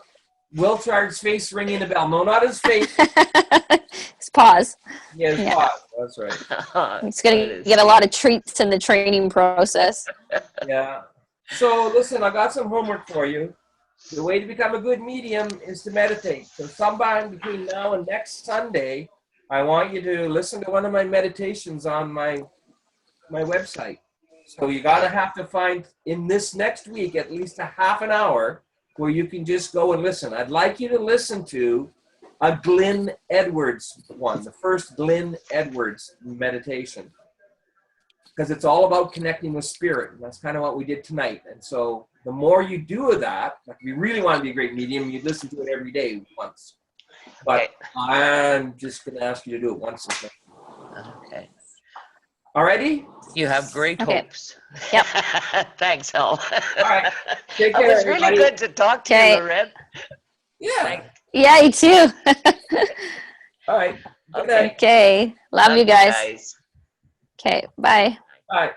Wiltshire's face ringing a bell. No, not his face.
His paws.
Yeah, his
Yeah.
paws. That's right.
He's going to get a lot of treats in the training process.
Yeah. So listen, I got some homework for you. The way to become a good medium is to meditate. So sometime between now and next Sunday, I want you to listen to one of my meditations on my website. So you have to find in this next week at least a half an hour where you can just go and listen. I'd like you to listen to a Glenn Edwards one, the first Glenn Edwards meditation. Because it's all about connecting with spirit. And that's kind of what we did tonight. And so the more you do of that, like we really want to be a great medium, you listen to it every day once. But
Okay.
I'm just going to ask you to do it once.
Okay.
Alrighty?
You have great
Okay.
hopes.
Yep.
Thanks, Hal.
All right. Take
It
care,
was really
everybody.
good to talk to
Okay.
you, Lorette.
Yeah.
Yeah, you too.
All right. Good
Okay.
night.
Okay. Love you guys. Okay. Bye.
Bye.